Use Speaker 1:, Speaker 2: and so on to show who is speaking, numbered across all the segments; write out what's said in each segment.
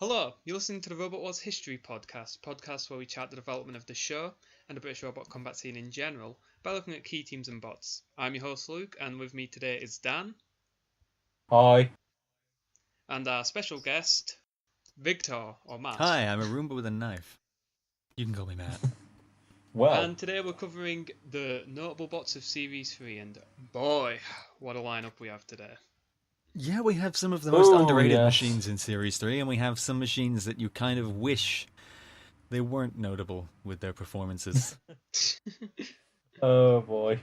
Speaker 1: Hello, you're listening to the Robot Wars History podcast where we chart the development of the show and the British robot combat scene in general by looking at key teams and bots. I'm your host Luke, and with me today is Dan.
Speaker 2: Hi.
Speaker 1: And our special guest, Rigtor, or Matt.
Speaker 3: Hi, I'm a Roomba with a knife. You can call me Matt.
Speaker 2: Well.
Speaker 1: And today we're covering the notable bots of Series 3, and boy, what a lineup we have today.
Speaker 3: Yeah, we have some of the most underrated
Speaker 2: yes.
Speaker 3: machines in Series 3, and we have some machines that you kind of wish they weren't notable with their performances.
Speaker 2: Oh boy.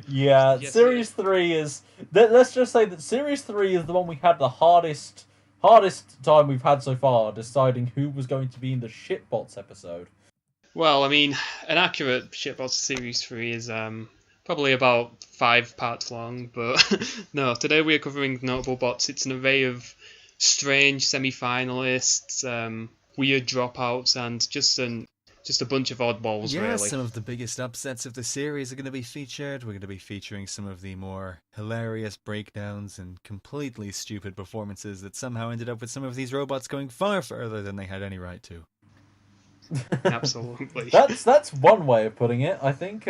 Speaker 2: Yeah,
Speaker 1: Yes,
Speaker 2: Series 3 is... Let's just say that Series 3 is the one we had the hardest time we've had so far deciding who was going to be in the Shitbots episode.
Speaker 1: Well, I mean, an accurate Shitbots Series 3 is probably about 5 parts long, but no, today we are covering notable bots. It's an array of strange semi-finalists, weird dropouts, and just a bunch of oddballs,
Speaker 3: Yeah,
Speaker 1: really.
Speaker 3: some of the biggest upsets of the series are going to be featured. We're going to be featuring some of the more hilarious breakdowns and completely stupid performances that somehow ended up with some of these robots going far further than they had any right to.
Speaker 1: Absolutely.
Speaker 2: That's one way of putting it, I think.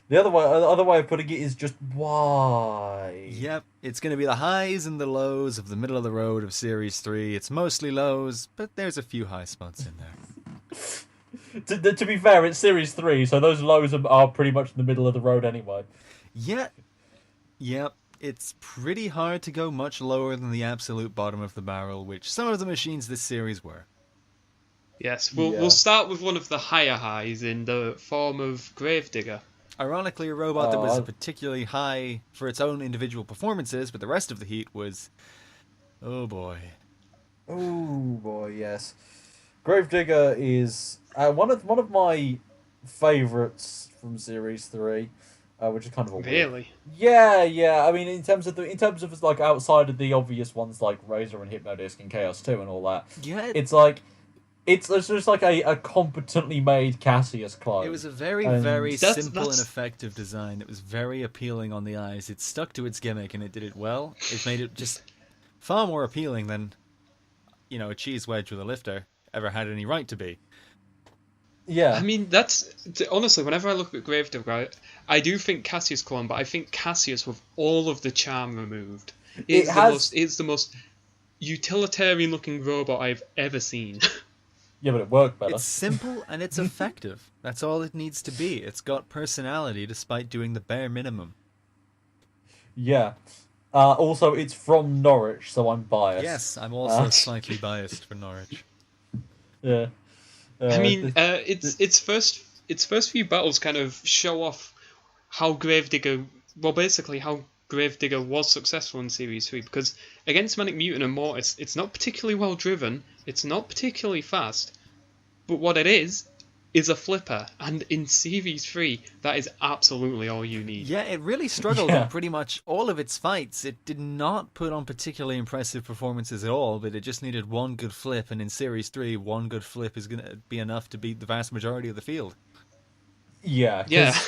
Speaker 2: The other way of putting it is just why.
Speaker 3: Yep, it's going to be the highs and the lows of the middle of the road of Series 3. It's mostly lows, but there's a few high spots in there.
Speaker 2: To be fair, it's Series 3, so those lows are pretty much in the middle of the road anyway.
Speaker 3: Yep, it's pretty hard to go much lower than the absolute bottom of the barrel, which some of the machines this series were.
Speaker 1: Yes, we'll start with one of the higher highs in the form of Gravedigger.
Speaker 3: Ironically, a robot that was particularly high for its own individual performances, but the rest of the heat was... oh boy.
Speaker 2: Oh boy, yes. Gravedigger is one of my favourites from Series 3, which is kind of a
Speaker 1: Really?
Speaker 2: Yeah. I mean, in terms of like outside of the obvious ones like Razor and Hypnodisc and Chaos 2 and all that.
Speaker 3: Yeah,
Speaker 2: it's like it's just like a competently made Cassius clone.
Speaker 3: it was a very simple and effective design. It was very appealing on the eyes. It stuck to its gimmick and it did it well. It made it just far more appealing than, a cheese wedge with a lifter ever had any right to be.
Speaker 2: Yeah.
Speaker 1: I mean, honestly, whenever I look at Gravedigger, I do think Cassius clone, but I think Cassius with all of the charm removed. It's the most utilitarian looking robot I've ever seen.
Speaker 2: Yeah, but it worked better.
Speaker 3: It's simple and it's effective. That's all it needs to be. It's got personality despite doing the bare minimum.
Speaker 2: Yeah. Also, it's from Norwich, so I'm biased.
Speaker 3: Yes, I'm also slightly biased for Norwich.
Speaker 2: Yeah.
Speaker 1: I mean, its first few battles kind of show off how Gravedigger was successful in Series 3, because against Manic Mutant and Mortis, it's not particularly well driven, it's not particularly fast, but what it is a flipper, and in Series 3, that is absolutely all you need.
Speaker 3: Yeah, it really struggled in pretty much all of its fights. It did not put on particularly impressive performances at all, but it just needed one good flip, and in Series 3, one good flip is going to be enough to beat the vast majority of the field.
Speaker 2: Yeah.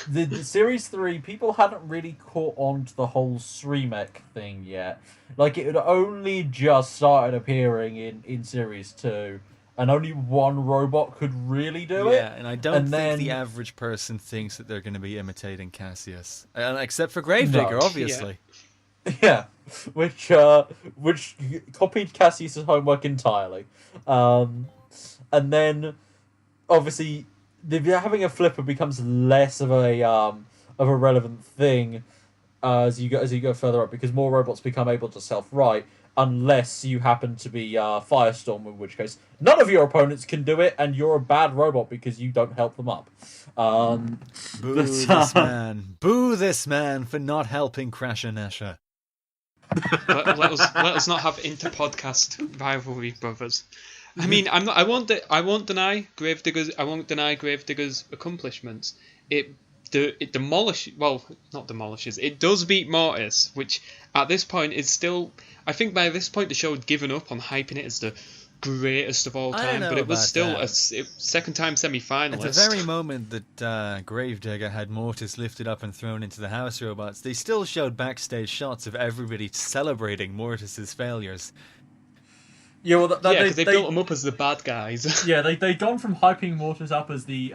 Speaker 2: The Series 3, people hadn't really caught on to the whole Sremek thing yet. Like, it had only just started appearing in Series 2, and only one robot could really do it.
Speaker 3: Yeah, and I don't think the average person thinks that they're going to be imitating Cassius. Except for Gravedigger, obviously.
Speaker 2: Yeah, which copied Cassius's homework entirely. And then, obviously, having a flipper becomes less of a relevant thing as you go further up, because more robots become able to self-right, unless you happen to be Firestorm, in which case none of your opponents can do it, and you're a bad robot because you don't help them up.
Speaker 3: Boo this man! Boo this man for not helping Crasher Nasher.
Speaker 1: let us not have inter-podcast rivalry, brothers. I mean, I won't deny Gravedigger's accomplishments. It does beat Mortis, which at this point is still, I think by this point the show had given up on hyping it as the greatest of all time, but it was still a second time semi-finalist.
Speaker 3: At the very moment that Gravedigger had Mortis lifted up and thrown into the house robots, they still showed backstage shots of everybody celebrating Mortis's failures.
Speaker 2: Yeah, well,
Speaker 1: because they built them up as the bad guys.
Speaker 2: Yeah, they'd gone from hyping Mortis up as the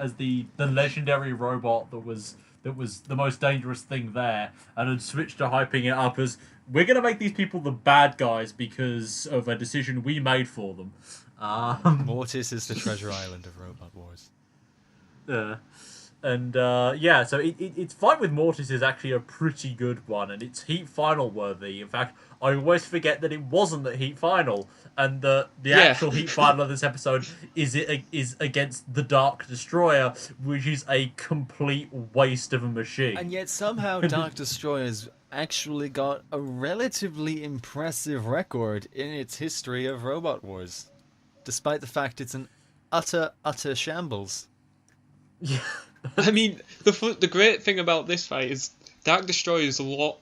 Speaker 2: legendary robot that was the most dangerous thing there, and had switched to hyping it up as we're gonna make these people the bad guys because of a decision we made for them.
Speaker 3: Mortis is the treasure island of Robot Wars.
Speaker 2: So it's Fight with Mortis is actually a pretty good one, and it's Heat Final worthy. In fact, I always forget that it wasn't the Heat Final, and the actual Heat Final of this episode is against the Dark Destroyer, which is a complete waste of a machine.
Speaker 3: And yet somehow Dark Destroyer's actually got a relatively impressive record in its history of Robot Wars, despite the fact it's an utter shambles.
Speaker 2: Yeah.
Speaker 1: I mean, the great thing about this fight is Dark Destroyer's little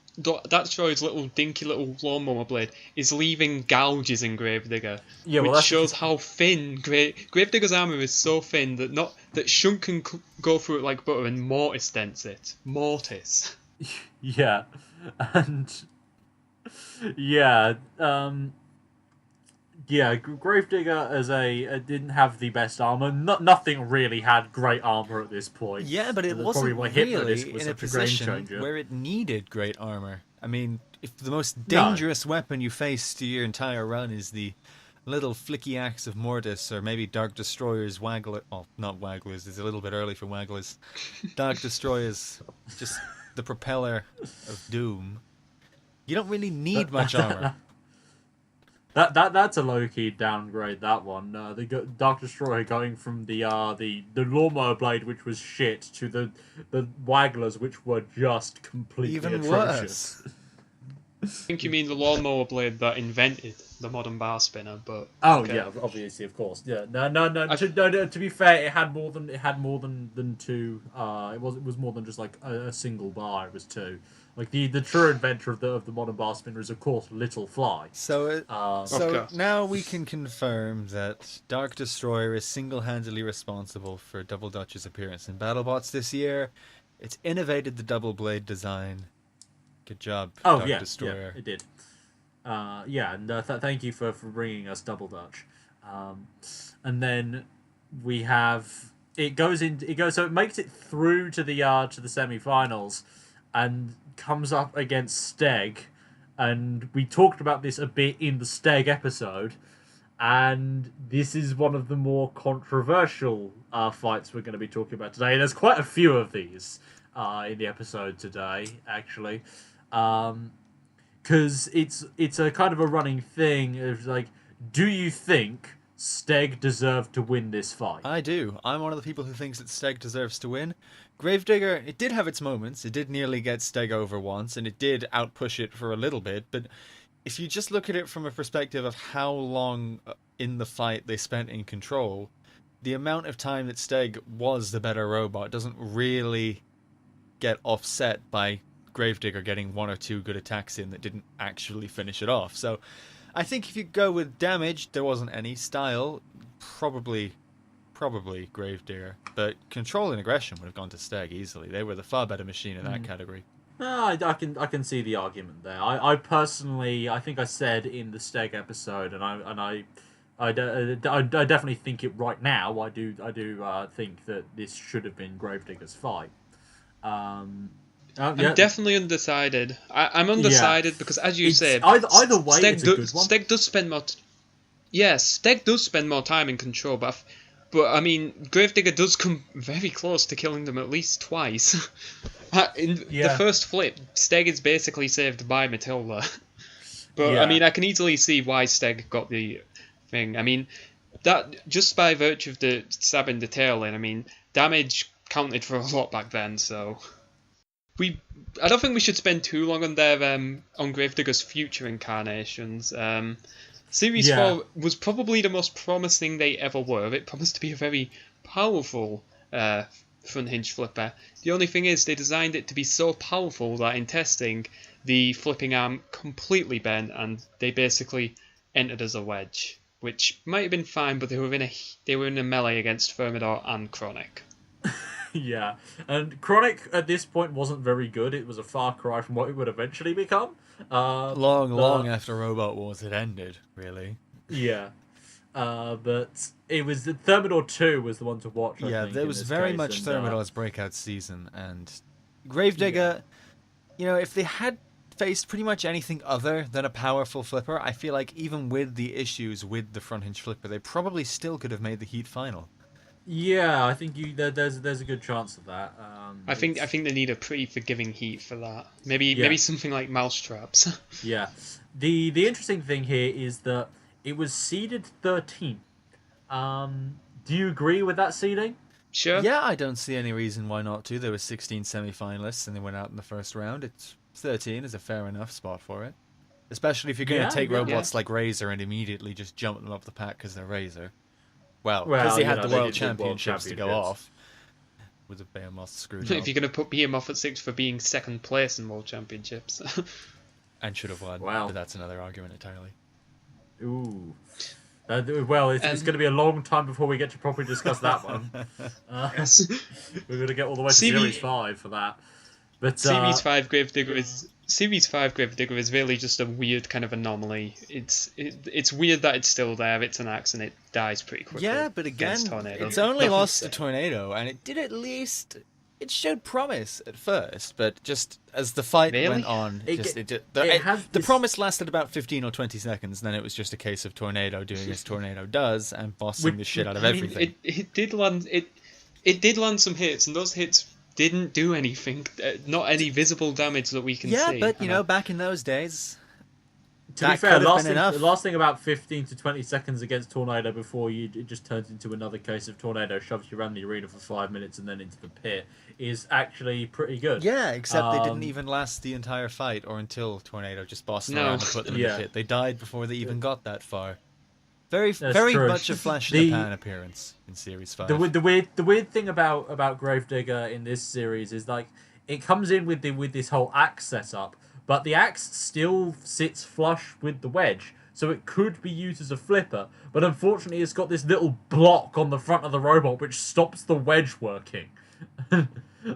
Speaker 1: dinky little lawnmower blade is leaving gouges in Gravedigger, which shows how thin Gravedigger's armor is. So thin that Shun can go through it like butter, and Mortis dents it. Mortis.
Speaker 2: Yeah, and Gravedigger didn't have the best armor. Nothing really had great armor at this point.
Speaker 3: Yeah, but it wasn't really in a position where it needed great armor. I mean, if the most dangerous weapon you face to your entire run is the little flicky axe of Mortis, or maybe Dark Destroyer's Waggler... Oh, not Wagglers, it's a little bit early for Wagglers. Dark Destroyer's just the propeller of doom. You don't really need much armor.
Speaker 2: That's a low-key downgrade, that one. The Dark Destroyer going from the lawnmower blade, which was shit, to the Wagglers, which were just completely
Speaker 3: even
Speaker 2: atrocious.
Speaker 3: Worse.
Speaker 1: I think you mean the lawnmower blade that invented the modern bar spinner, but...
Speaker 2: Yeah, obviously, of course. Yeah, no. To be fair, it had more than two. It was more than just like a single bar. It was two. Like the true inventor of the modern bar spinner is, of course, Little Fly.
Speaker 3: So now we can confirm that Dark Destroyer is single-handedly responsible for Double Dutch's appearance in BattleBots this year. It's innovated the double blade design. Good job, Dark Destroyer.
Speaker 2: Yeah, it did. Thank you for bringing us Double Dutch. And then we have so it makes it through to the semi-finals, and comes up against Steg, and we talked about this a bit in the Steg episode, and this is one of the more controversial fights we're going to be talking about today. There's quite a few of these in the episode today, actually, because it's a kind of a running thing. It's like, do you think Steg deserved to win this fight?
Speaker 3: I do. I'm one of the people who thinks that Steg deserves to win. Gravedigger, it did have its moments. It did nearly get Steg over once, and it did outpush it for a little bit. But if you just look at it from a perspective of how long in the fight they spent in control, the amount of time that Steg was the better robot doesn't really get offset by Gravedigger getting one or two good attacks in that didn't actually finish it off. So I think if you go with damage, there wasn't any. Style, probably Gravedigger, but control and aggression would have gone to Steg easily. They were the far better machine in that category.
Speaker 2: I can see the argument there. I personally, I think I said in the Steg episode, and I definitely think it right now. I do think that this should have been Gravedigger's fight.
Speaker 1: I'm definitely undecided. I'm undecided because, as you say,
Speaker 2: either way, it's a good one.
Speaker 1: Steg does spend more. Steg does spend more time in control, but I mean, Gravedigger does come very close to killing them at least twice. The first flip, Steg is basically saved by Matilda. But I mean, I can easily see why Steg got the thing. I mean, that just by virtue of the stabbing the tail in. I mean, damage counted for a lot back then, so. I don't think we should spend too long on on Gravedigger's future incarnations. Series 4 was probably the most promising they ever were. It promised to be a very powerful front hinge flipper. The only thing is, they designed it to be so powerful that in testing, the flipping arm completely bent, and they basically entered as a wedge, which might have been fine, but they were in a melee against Thermidor and Chronic.
Speaker 2: Yeah, and Chronic at this point wasn't very good. It was a far cry from what it would eventually become.
Speaker 3: Long after Robot Wars had ended, really.
Speaker 2: Yeah. But it was the Thermidor 2 was the one to watch. I think,
Speaker 3: there
Speaker 2: in
Speaker 3: was
Speaker 2: this
Speaker 3: very
Speaker 2: case,
Speaker 3: much
Speaker 2: and,
Speaker 3: Thermidor's breakout season, and Gravedigger, if they had faced pretty much anything other than a powerful flipper, I feel like even with the issues with the front hinge flipper, they probably still could have made the heat final.
Speaker 2: Yeah, I think there's a good chance of that.
Speaker 1: I think they need a pretty forgiving heat for that. Maybe something like mousetraps.
Speaker 2: Yeah. The interesting thing here is that it was seeded 13th. Do you agree with that seeding?
Speaker 1: Sure.
Speaker 3: Yeah, I don't see any reason why not to. There were 16 semi-finalists and they went out in the first round. It's 13 is a fair enough spot for it. Especially if you're going to take robots like Razor and immediately just jump them up the pack because they're Razor. Well, because they had the World Championships to go off. With a Behemoth screwed up.
Speaker 1: If you're going to put Behemoth at 6 for being second place in World Championships.
Speaker 3: And should have won.
Speaker 2: Wow.
Speaker 3: But that's another argument entirely.
Speaker 2: Ooh. Well, it's going to be a long time before we get to properly discuss that one.
Speaker 1: Yes.
Speaker 2: We're going to get all the way to Series 5 for that. But
Speaker 1: Series 5 Gravedigger is really just a weird kind of anomaly. It's weird that it's still there. It's an axe and it dies pretty quickly.
Speaker 3: Yeah, but again, it's only lost to Tornado, and it did at least. It showed promise at first, but just as the fight went on, the promise lasted about 15 or 20 seconds. Then it was just a case of Tornado doing as Tornado does and bossing the shit out of everything.
Speaker 1: It did land some hits, and those hits didn't do anything. Not any visible damage that we can see.
Speaker 3: Yeah, but back in those days.
Speaker 2: To be fair, the last thing about 15 to 20 seconds against Tornado before it just turns into another case of Tornado shoves you around the arena for 5 minutes and then into the pit is actually pretty good.
Speaker 3: Yeah, except they didn't even last the entire fight or until Tornado just bossed them around and put them in the pit. They died before they even got that far. Very much a flash in the pan appearance in Series 5.
Speaker 2: The weird thing about Gravedigger in this series is like it comes in with this whole axe setup. But the axe still sits flush with the wedge, so it could be used as a flipper. But unfortunately, it's got this little block on the front of the robot which stops the wedge working. And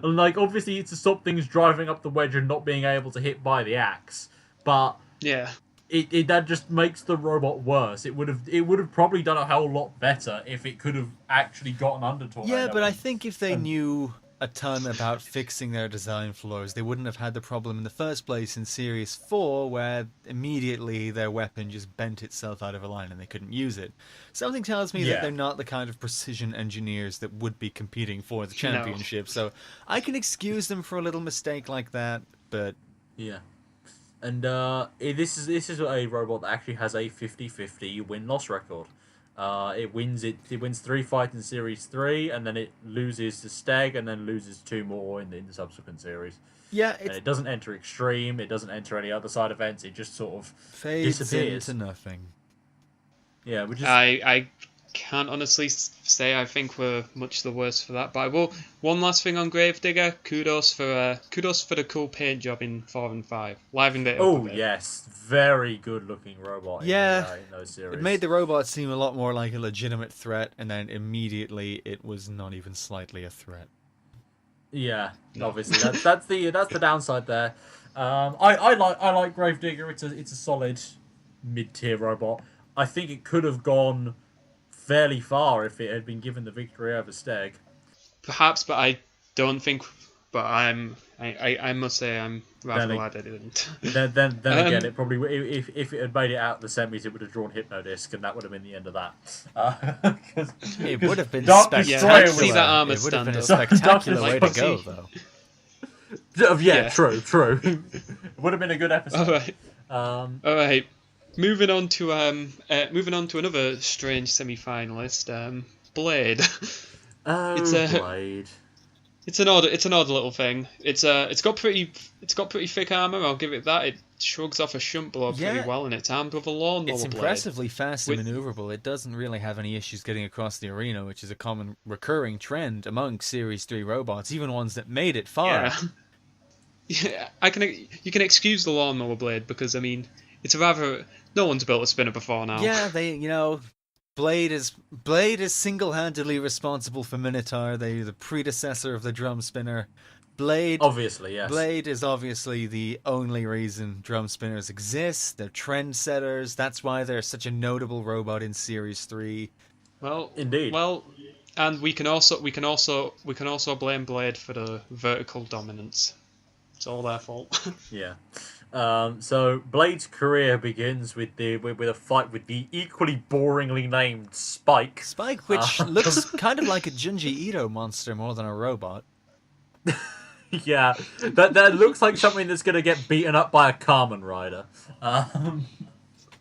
Speaker 2: like, obviously, it's to stop things driving up the wedge and not being able to hit by the axe. But
Speaker 1: yeah,
Speaker 2: that just makes the robot worse. It would have probably done a whole lot better if it could have actually gotten under Tornado.
Speaker 3: Yeah, but I think if they knew a ton about fixing their design flaws, they wouldn't have had the problem in the first place in Series 4 where immediately their weapon just bent itself out of a line and they couldn't use it. Something tells me that they're not the kind of precision engineers that would be competing for the championship, so I can excuse them for a little mistake like that, but...
Speaker 2: Yeah. And this is a robot that actually has a 50-50 win-loss record. It wins 3 fights in Series 3, and then it loses to Steg, and then loses 2 more in the subsequent series.
Speaker 3: Yeah,
Speaker 2: and it doesn't enter Extreme, it doesn't enter any other side events, it just sort of
Speaker 3: fades
Speaker 2: disappears
Speaker 3: into nothing.
Speaker 2: Yeah, which is...
Speaker 1: I can't honestly say I think we're much the worse for that, but I will. One last thing on Gravedigger, kudos for the cool paint job in 4 and 5. Livened it up a bit.
Speaker 2: Yes, very good looking robot.
Speaker 3: Yeah,
Speaker 2: in those series.
Speaker 3: It made the robot seem a lot more like a legitimate threat, and then immediately it was not even slightly a threat.
Speaker 2: Yeah, obviously that's the downside there. I like Gravedigger. It's a solid mid-tier robot. I think it could have gone fairly far if it had been given the victory over Steg.
Speaker 1: Perhaps, but I don't think. But I must say I'm rather glad I didn't.
Speaker 2: Then again, it probably if it had made it out of the semis, it would have drawn Hypnodisc, and that would have been the end of that.
Speaker 3: It would have been
Speaker 1: spectacular.
Speaker 3: It
Speaker 1: see that armor
Speaker 3: would have been a
Speaker 1: stand
Speaker 3: spectacular way to go, though.
Speaker 2: True. It would have been a good episode.
Speaker 1: All right. Moving on to another strange semi-finalist, Blade.
Speaker 2: Blade.
Speaker 1: It's an odd little thing. It's got pretty thick armor. I'll give it that. It shrugs off a shunt blow pretty well, and it's armed with a lawnmower blade.
Speaker 3: It's impressively fast and maneuverable. It doesn't really have any issues getting across the arena, which is a common recurring trend among Series 3 robots, even ones that made it far.
Speaker 1: Yeah, you can excuse the lawnmower blade because I mean it's a rather. No one's built a spinner before now.
Speaker 3: Yeah, Blade is single-handedly responsible for Minotaur. They're the predecessor of the drum spinner. Blade.
Speaker 2: Obviously, yes.
Speaker 3: Blade is obviously the only reason drum spinners exist. They're trendsetters. That's why they're such a notable robot in Series 3.
Speaker 1: Well,
Speaker 2: indeed.
Speaker 1: Well, and we can also blame Blade for the vertical dominance. It's all their fault.
Speaker 2: Yeah. So Blade's career begins with a fight with the equally boringly named Spike.
Speaker 3: Spike, which looks kind of like a Junji Ito monster more than a robot.
Speaker 2: Yeah, that looks like something that's going to get beaten up by a Kamen Rider.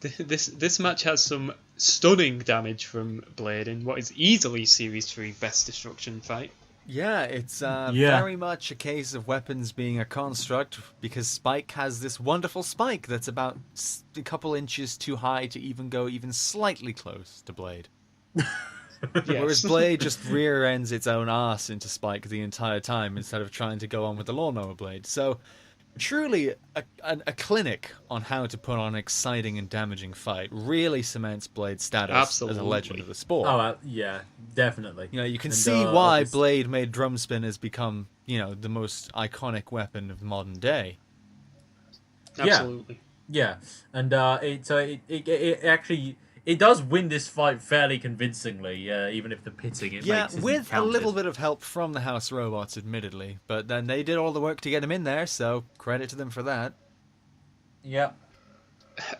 Speaker 1: This match has some stunning damage from Blade in what is easily Series 3 best destruction fight.
Speaker 3: Yeah, it's very much a case of weapons being a construct, because Spike has this wonderful spike that's about a couple inches too high to even go even slightly close to Blade.
Speaker 1: Yes.
Speaker 3: Whereas Blade just rear ends its own ass into Spike the entire time instead of trying to go on with the lawnmower blade. So, truly a clinic on how to put on an exciting and damaging fight. Really cements Blade's status as a legend of the sport.
Speaker 2: Oh, yeah, definitely.
Speaker 3: You know, you can see why Blade made drum spinners become, the most iconic weapon of modern day.
Speaker 1: Absolutely.
Speaker 2: Yeah, and it actually. It does win this fight fairly convincingly, even if the pitting it makes isn't
Speaker 3: with
Speaker 2: counted.
Speaker 3: a little bit of help from the House Robots, admittedly. But then they did all the work to get him in there, so credit to them for that.
Speaker 2: Yeah.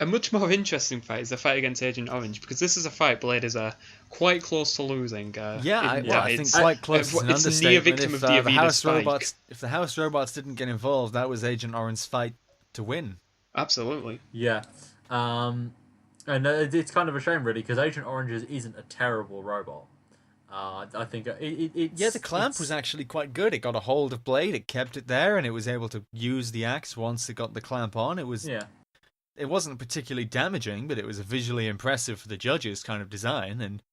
Speaker 1: A much more interesting fight is the fight against Agent Orange, because this is a fight Blade is quite close to losing.
Speaker 3: I think quite close is an
Speaker 1: it's
Speaker 3: understatement.
Speaker 1: near victim of the Avida spike.
Speaker 3: If the House Robots didn't get involved, that was Agent Orange's fight to win.
Speaker 1: Absolutely.
Speaker 2: Yeah. And it's kind of a shame, really, because Agent Orange isn't a terrible robot. I think
Speaker 3: the clamp was actually quite good. It got a hold of Blade, it kept it there, and it was able to use the axe once it got the clamp on. It wasn't particularly damaging, but it was a visually impressive for the judges kind of design, and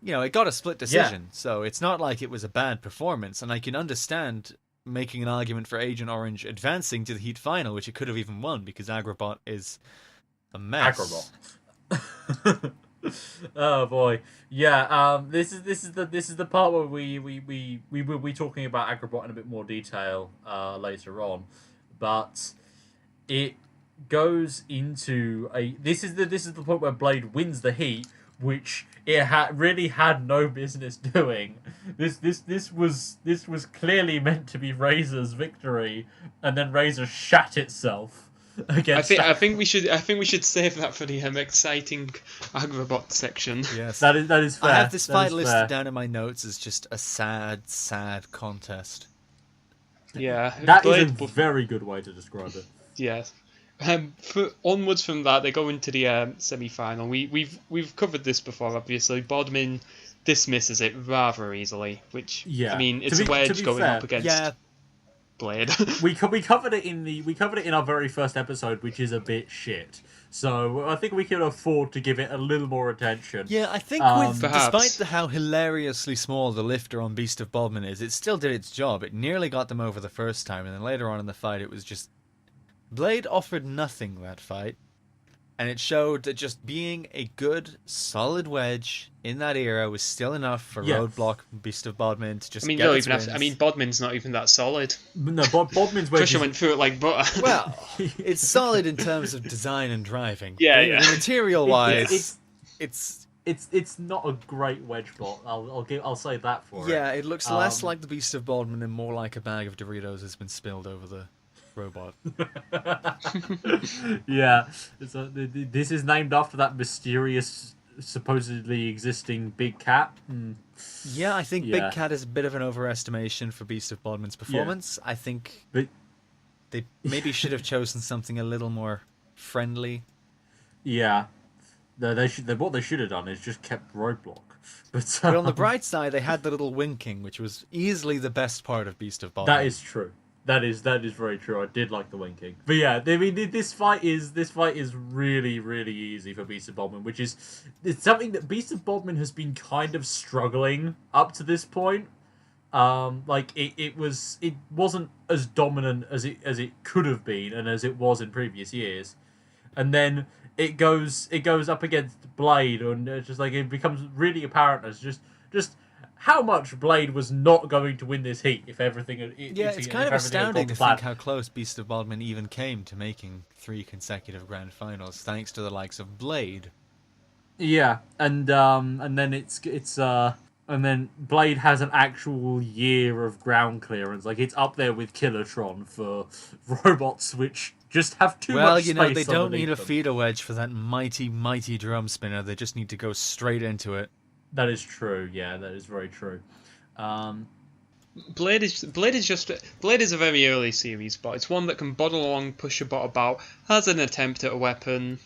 Speaker 3: it got a split decision. So it's not like it was a bad performance, and I can understand making an argument for Agent Orange advancing to the Heat final, which it could have even won, because Agrabot is a mess.
Speaker 2: Agrabot. Oh boy, yeah. This is the part where we will be talking about Agrabot in a bit more detail later on, but it goes into this is the point where Blade wins the heat, which it really had no business doing. This was clearly meant to be Razor's victory, and then Razor shat itself. I
Speaker 1: think we should save that for the exciting Agrabot section.
Speaker 3: Yes,
Speaker 2: that is fair.
Speaker 3: I have this fight listed down in my notes as just a sad contest.
Speaker 1: Yeah,
Speaker 2: that is a very good way to describe it.
Speaker 1: Yes. Onwards from that, they go into the semi-final. We've covered this before, obviously. Bodmin dismisses it rather easily, which it's a wedge going up against Blade.
Speaker 2: we covered it in our very first episode, which is a bit shit. So I think we can afford to give it a little more attention.
Speaker 3: Yeah, I think despite how hilariously small the lifter on Beast of Bodmin is, it still did its job. It nearly got them over the first time, and then later on in the fight, it was just Blade offered nothing that fight, and it showed that just being a good, solid wedge in that era was still enough for Roadblock Beast of Bodmin to just get its wins.
Speaker 1: Bodmin's not even that solid.
Speaker 2: No, Bodmin's wedge
Speaker 1: Crusher went through it like butter.
Speaker 3: Well, it's solid in terms of design and driving.
Speaker 1: Yeah.
Speaker 3: Material-wise,
Speaker 2: it's not a great wedge bot. I'll say that for it.
Speaker 3: Yeah, it looks less like the Beast of Bodmin and more like a bag of Doritos has been spilled over the robot.
Speaker 2: Yeah, this is named after that mysterious, supposedly existing big cat.
Speaker 3: Yeah, I think Big Cat is a bit of an overestimation for Beast of Bodmin's performance. I think they maybe should have chosen something a little more friendly.
Speaker 2: Yeah, what they should have done is just kept Roadblock. But
Speaker 3: on the bright side, they had the little winking, which was easily the best part of Beast of Bodmin.
Speaker 2: That is true. That is very true. I did like the winking, but yeah, I mean, this fight is really, really easy for Beast of Bodmin, which is something that Beast of Bodmin has been kind of struggling up to this point. It wasn't as dominant as it could have been and as it was in previous years, and then it goes up against Blade, and it's just like it becomes really apparent as just how much Blade was not going to win this heat if everything had...
Speaker 3: It's kind of astounding to think how close Beast of Bodmin even came to making 3 consecutive grand finals, thanks to the likes of Blade.
Speaker 2: Yeah, and then Blade has an actual year of ground clearance. Like, it's up there with Killertron for robots which just have too much space.
Speaker 3: Well, they don't need a
Speaker 2: them.
Speaker 3: feeder wedge for that mighty, mighty drum spinner. They just need to go straight into it.
Speaker 2: That is true. Yeah, that is very true.
Speaker 1: Blade is a very early series bot. It's one that can boddle along, push a bot about, has an attempt at a weapon.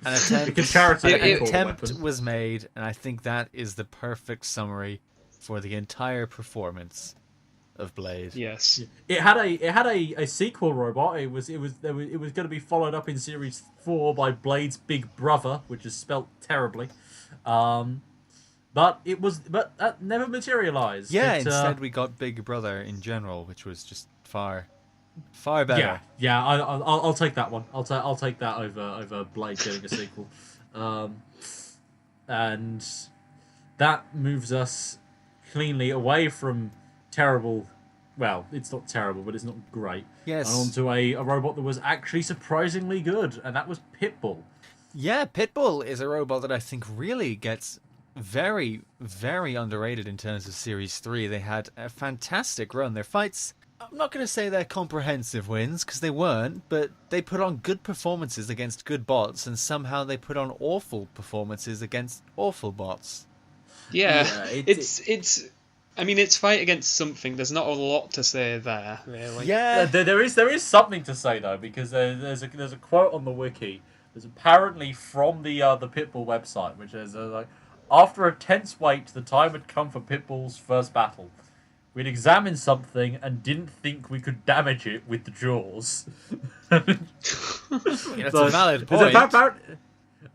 Speaker 3: An attempt was made, and I think that is the perfect summary for the entire performance of Blade.
Speaker 1: Yes,
Speaker 2: it had a sequel robot. It was going to be followed up in Series 4 by Blade's big brother, which is spelt terribly. But that never materialized.
Speaker 3: Instead we got Big Brother in general, which was just far better.
Speaker 2: Yeah. I'll take that one. I'll take that over Blade getting a sequel. And that moves us cleanly away from terrible. Well, it's not terrible, but it's not great.
Speaker 3: Yes.
Speaker 2: And onto a robot that was actually surprisingly good, and that was Pitbull.
Speaker 3: Yeah, Pitbull is a robot that I think really gets very, very underrated in terms of Series 3. They had a fantastic run. Their fights, I'm not going to say they're comprehensive wins, because they weren't, but they put on good performances against good bots, and somehow they put on awful performances against awful bots.
Speaker 1: Yeah, it's fight against something. There's not a lot to say there, really.
Speaker 2: Yeah, there is something to say though, because there's a quote on the wiki. There's apparently from the Pitbull website, which is like, after a tense wait, the time had come for Pitbull's first battle. We'd examined something and didn't think we could damage it with the jaws.
Speaker 3: That's a valid point.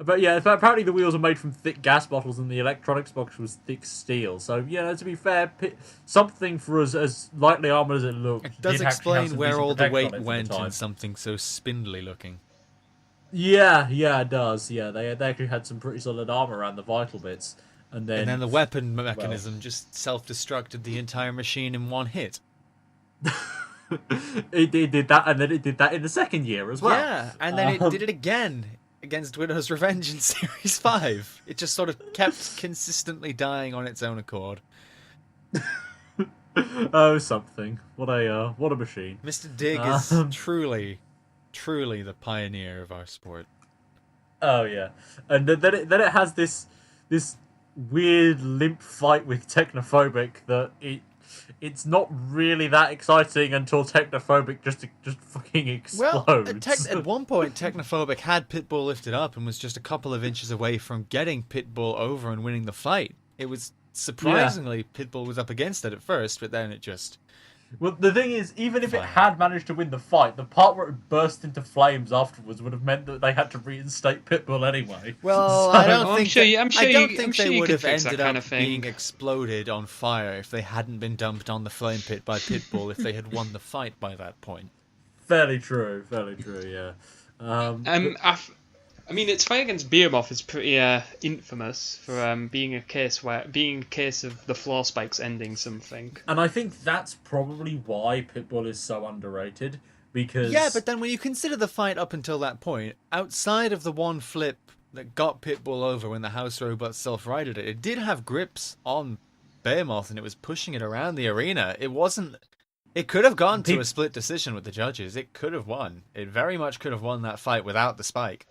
Speaker 2: Apparently the wheels are made from thick gas bottles and the electronics box was thick steel. So, to be fair, something for us as lightly armoured as it looked.
Speaker 3: It does explain where all the weight went in something so spindly looking.
Speaker 2: Yeah, it does. Yeah, they actually had some pretty solid armour around the vital bits. And then
Speaker 3: the weapon mechanism just self-destructed the entire machine in one hit.
Speaker 2: it did that, and then it did that in the second year as well.
Speaker 3: Yeah, and then it did it again against Widow's Revenge in Series 5. It just sort of kept consistently dying on its own accord.
Speaker 2: Oh, something. What a machine.
Speaker 3: Mr. Dig is truly the pioneer of our sport.
Speaker 2: Oh, yeah. And then it has this weird limp fight with Technophobic that it's not really that exciting until Technophobic just fucking explodes.
Speaker 3: Well, at one point, Technophobic had Pitbull lifted up and was just a couple of inches away from getting Pitbull over and winning the fight. It was surprisingly, Pitbull was up against it at first, but then it just...
Speaker 2: Well, the thing is, even if it had managed to win the fight, the part where it burst into flames afterwards would have meant that they had to reinstate Pitbull anyway.
Speaker 3: Well,
Speaker 2: So-
Speaker 3: I don't think they would have
Speaker 1: fix that
Speaker 3: ended
Speaker 1: kind
Speaker 3: up
Speaker 1: of thing.
Speaker 3: being exploded on fire if they hadn't been dumped on the flame pit by Pitbull if they had won the fight by that point.
Speaker 2: Fairly true, yeah.
Speaker 1: Its fight against Behemoth is pretty infamous for being a case of the floor spikes ending something.
Speaker 2: And I think that's probably why Pitbull is so underrated, because...
Speaker 3: Yeah, but then when you consider the fight up until that point, outside of the one flip that got Pitbull over when the house robot self-righted it, it did have grips on Behemoth and it was pushing it around the arena. It could have gone to a split decision with the judges. It could have won. It very much could have won that fight without the spike.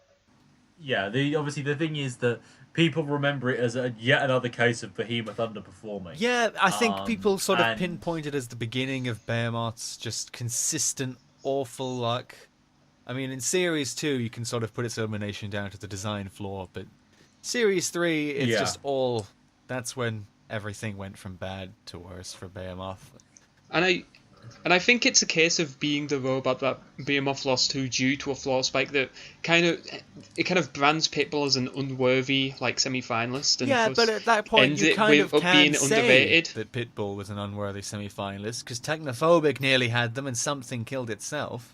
Speaker 2: Yeah, obviously the thing is that people remember it as yet another case of Behemoth underperforming.
Speaker 3: Yeah, I think people sort of pinpointed as the beginning of Behemoth's just consistent awful luck. I mean, in Series 2, you can sort of put its elimination down to the design flaw, but Series 3, it's just all... That's when everything went from bad to worse for Behemoth.
Speaker 1: And I think it's a case of being the robot that Behemoth lost to due to a floor spike that kind of brands Pitbull as an unworthy semi-finalist. And
Speaker 3: yeah, but at that point you kind of can
Speaker 1: being
Speaker 3: say
Speaker 1: underrated.
Speaker 3: That Pitbull was an unworthy semi-finalist because Technophobic nearly had them and something killed itself.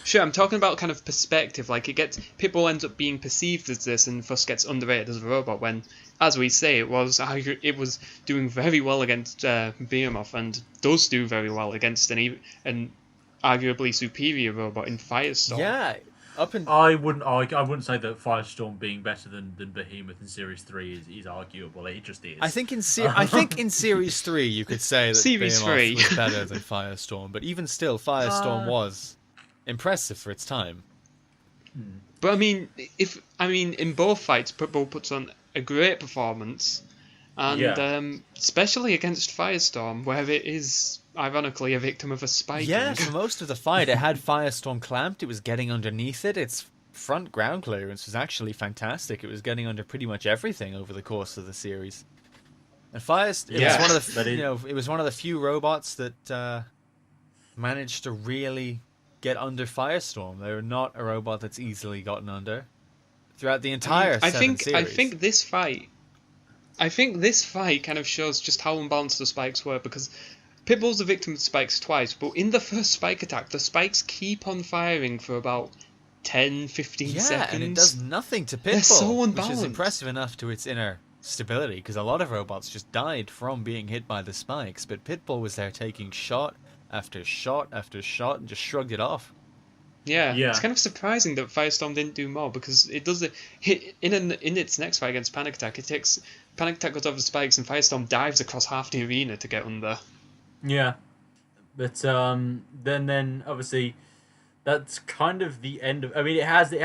Speaker 1: Sure, I'm talking about kind of perspective. Like Pitbull ends up being perceived as this, and thus gets underrated as a robot. When, as we say, it was doing very well against Behemoth, and does do very well against an arguably superior robot in Firestorm.
Speaker 3: Yeah,
Speaker 2: I wouldn't say that Firestorm being better than Behemoth in Series 3 is arguable. It just is.
Speaker 3: I think in Series 3 you could say that
Speaker 1: Series
Speaker 3: Behemoth
Speaker 1: 3
Speaker 3: was better than Firestorm, but even still, Firestorm was impressive for its time.
Speaker 1: But in both fights, Pitbull puts on a great performance, and especially against Firestorm, where it is ironically a victim of a spiking.
Speaker 3: Yeah, for most of the fight, it had Firestorm clamped. It was getting underneath it. Its front ground clearance was actually fantastic. It was getting under pretty much everything over the course of the series. And it was one of the few robots that managed to really get under Firestorm. They were not a robot that's easily gotten under throughout the entire series.
Speaker 1: I think this fight kind of shows just how unbalanced the spikes were, because Pitbull's a victim of spikes twice, but in the first spike attack, the spikes keep on firing for about 10, 15 seconds.
Speaker 3: Yeah, and it does nothing to Pitbull,
Speaker 1: They're so unbalanced.
Speaker 3: Which is impressive enough to its inner stability, because a lot of robots just died from being hit by the spikes, but Pitbull was there taking shot after shot after shot and just shrugged it off.
Speaker 1: Yeah. It's kind of surprising that Firestorm didn't do more, because it does in its next fight against Panic Attack. Panic Attack goes over the spikes, and Firestorm dives across half the arena to get under.
Speaker 2: Yeah, but then obviously that's kind of the end of. I mean, it has the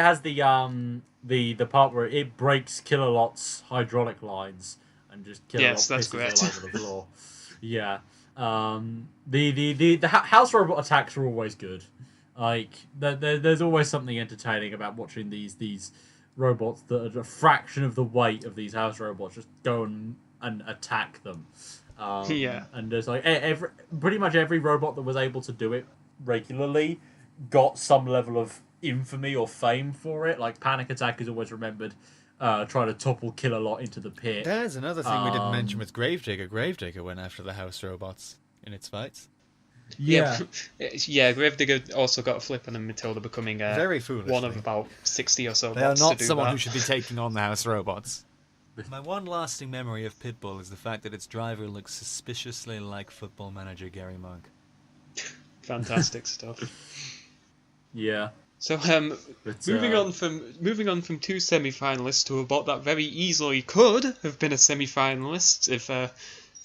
Speaker 2: part where it breaks Killalot's hydraulic lines and just Killalot
Speaker 1: that's
Speaker 2: pisses
Speaker 1: great.
Speaker 2: all over the floor. Yeah, the house robot attacks are always good. Like there's always something entertaining about watching these robots that are a fraction of the weight of these house robots just go and attack them. And there's like pretty much every robot that was able to do it regularly got some level of infamy or fame for it. Like Panic Attack is always remembered trying to topple Killalot into the pit.
Speaker 3: There's another thing we didn't mention with Gravedigger. Gravedigger went after the house robots in its fights.
Speaker 1: Yeah, Gravedigger also got a flip on and Matilda becoming
Speaker 3: very foolish.
Speaker 1: One of about 60 or so.
Speaker 3: They are not someone who should be taking on the house robots. My one lasting memory of Pitbull is the fact that its driver looks suspiciously like Football Manager Gary Monk.
Speaker 1: Fantastic stuff.
Speaker 2: Yeah.
Speaker 1: So moving on from two semi-finalists to a bot that very easily could have been a semi-finalist if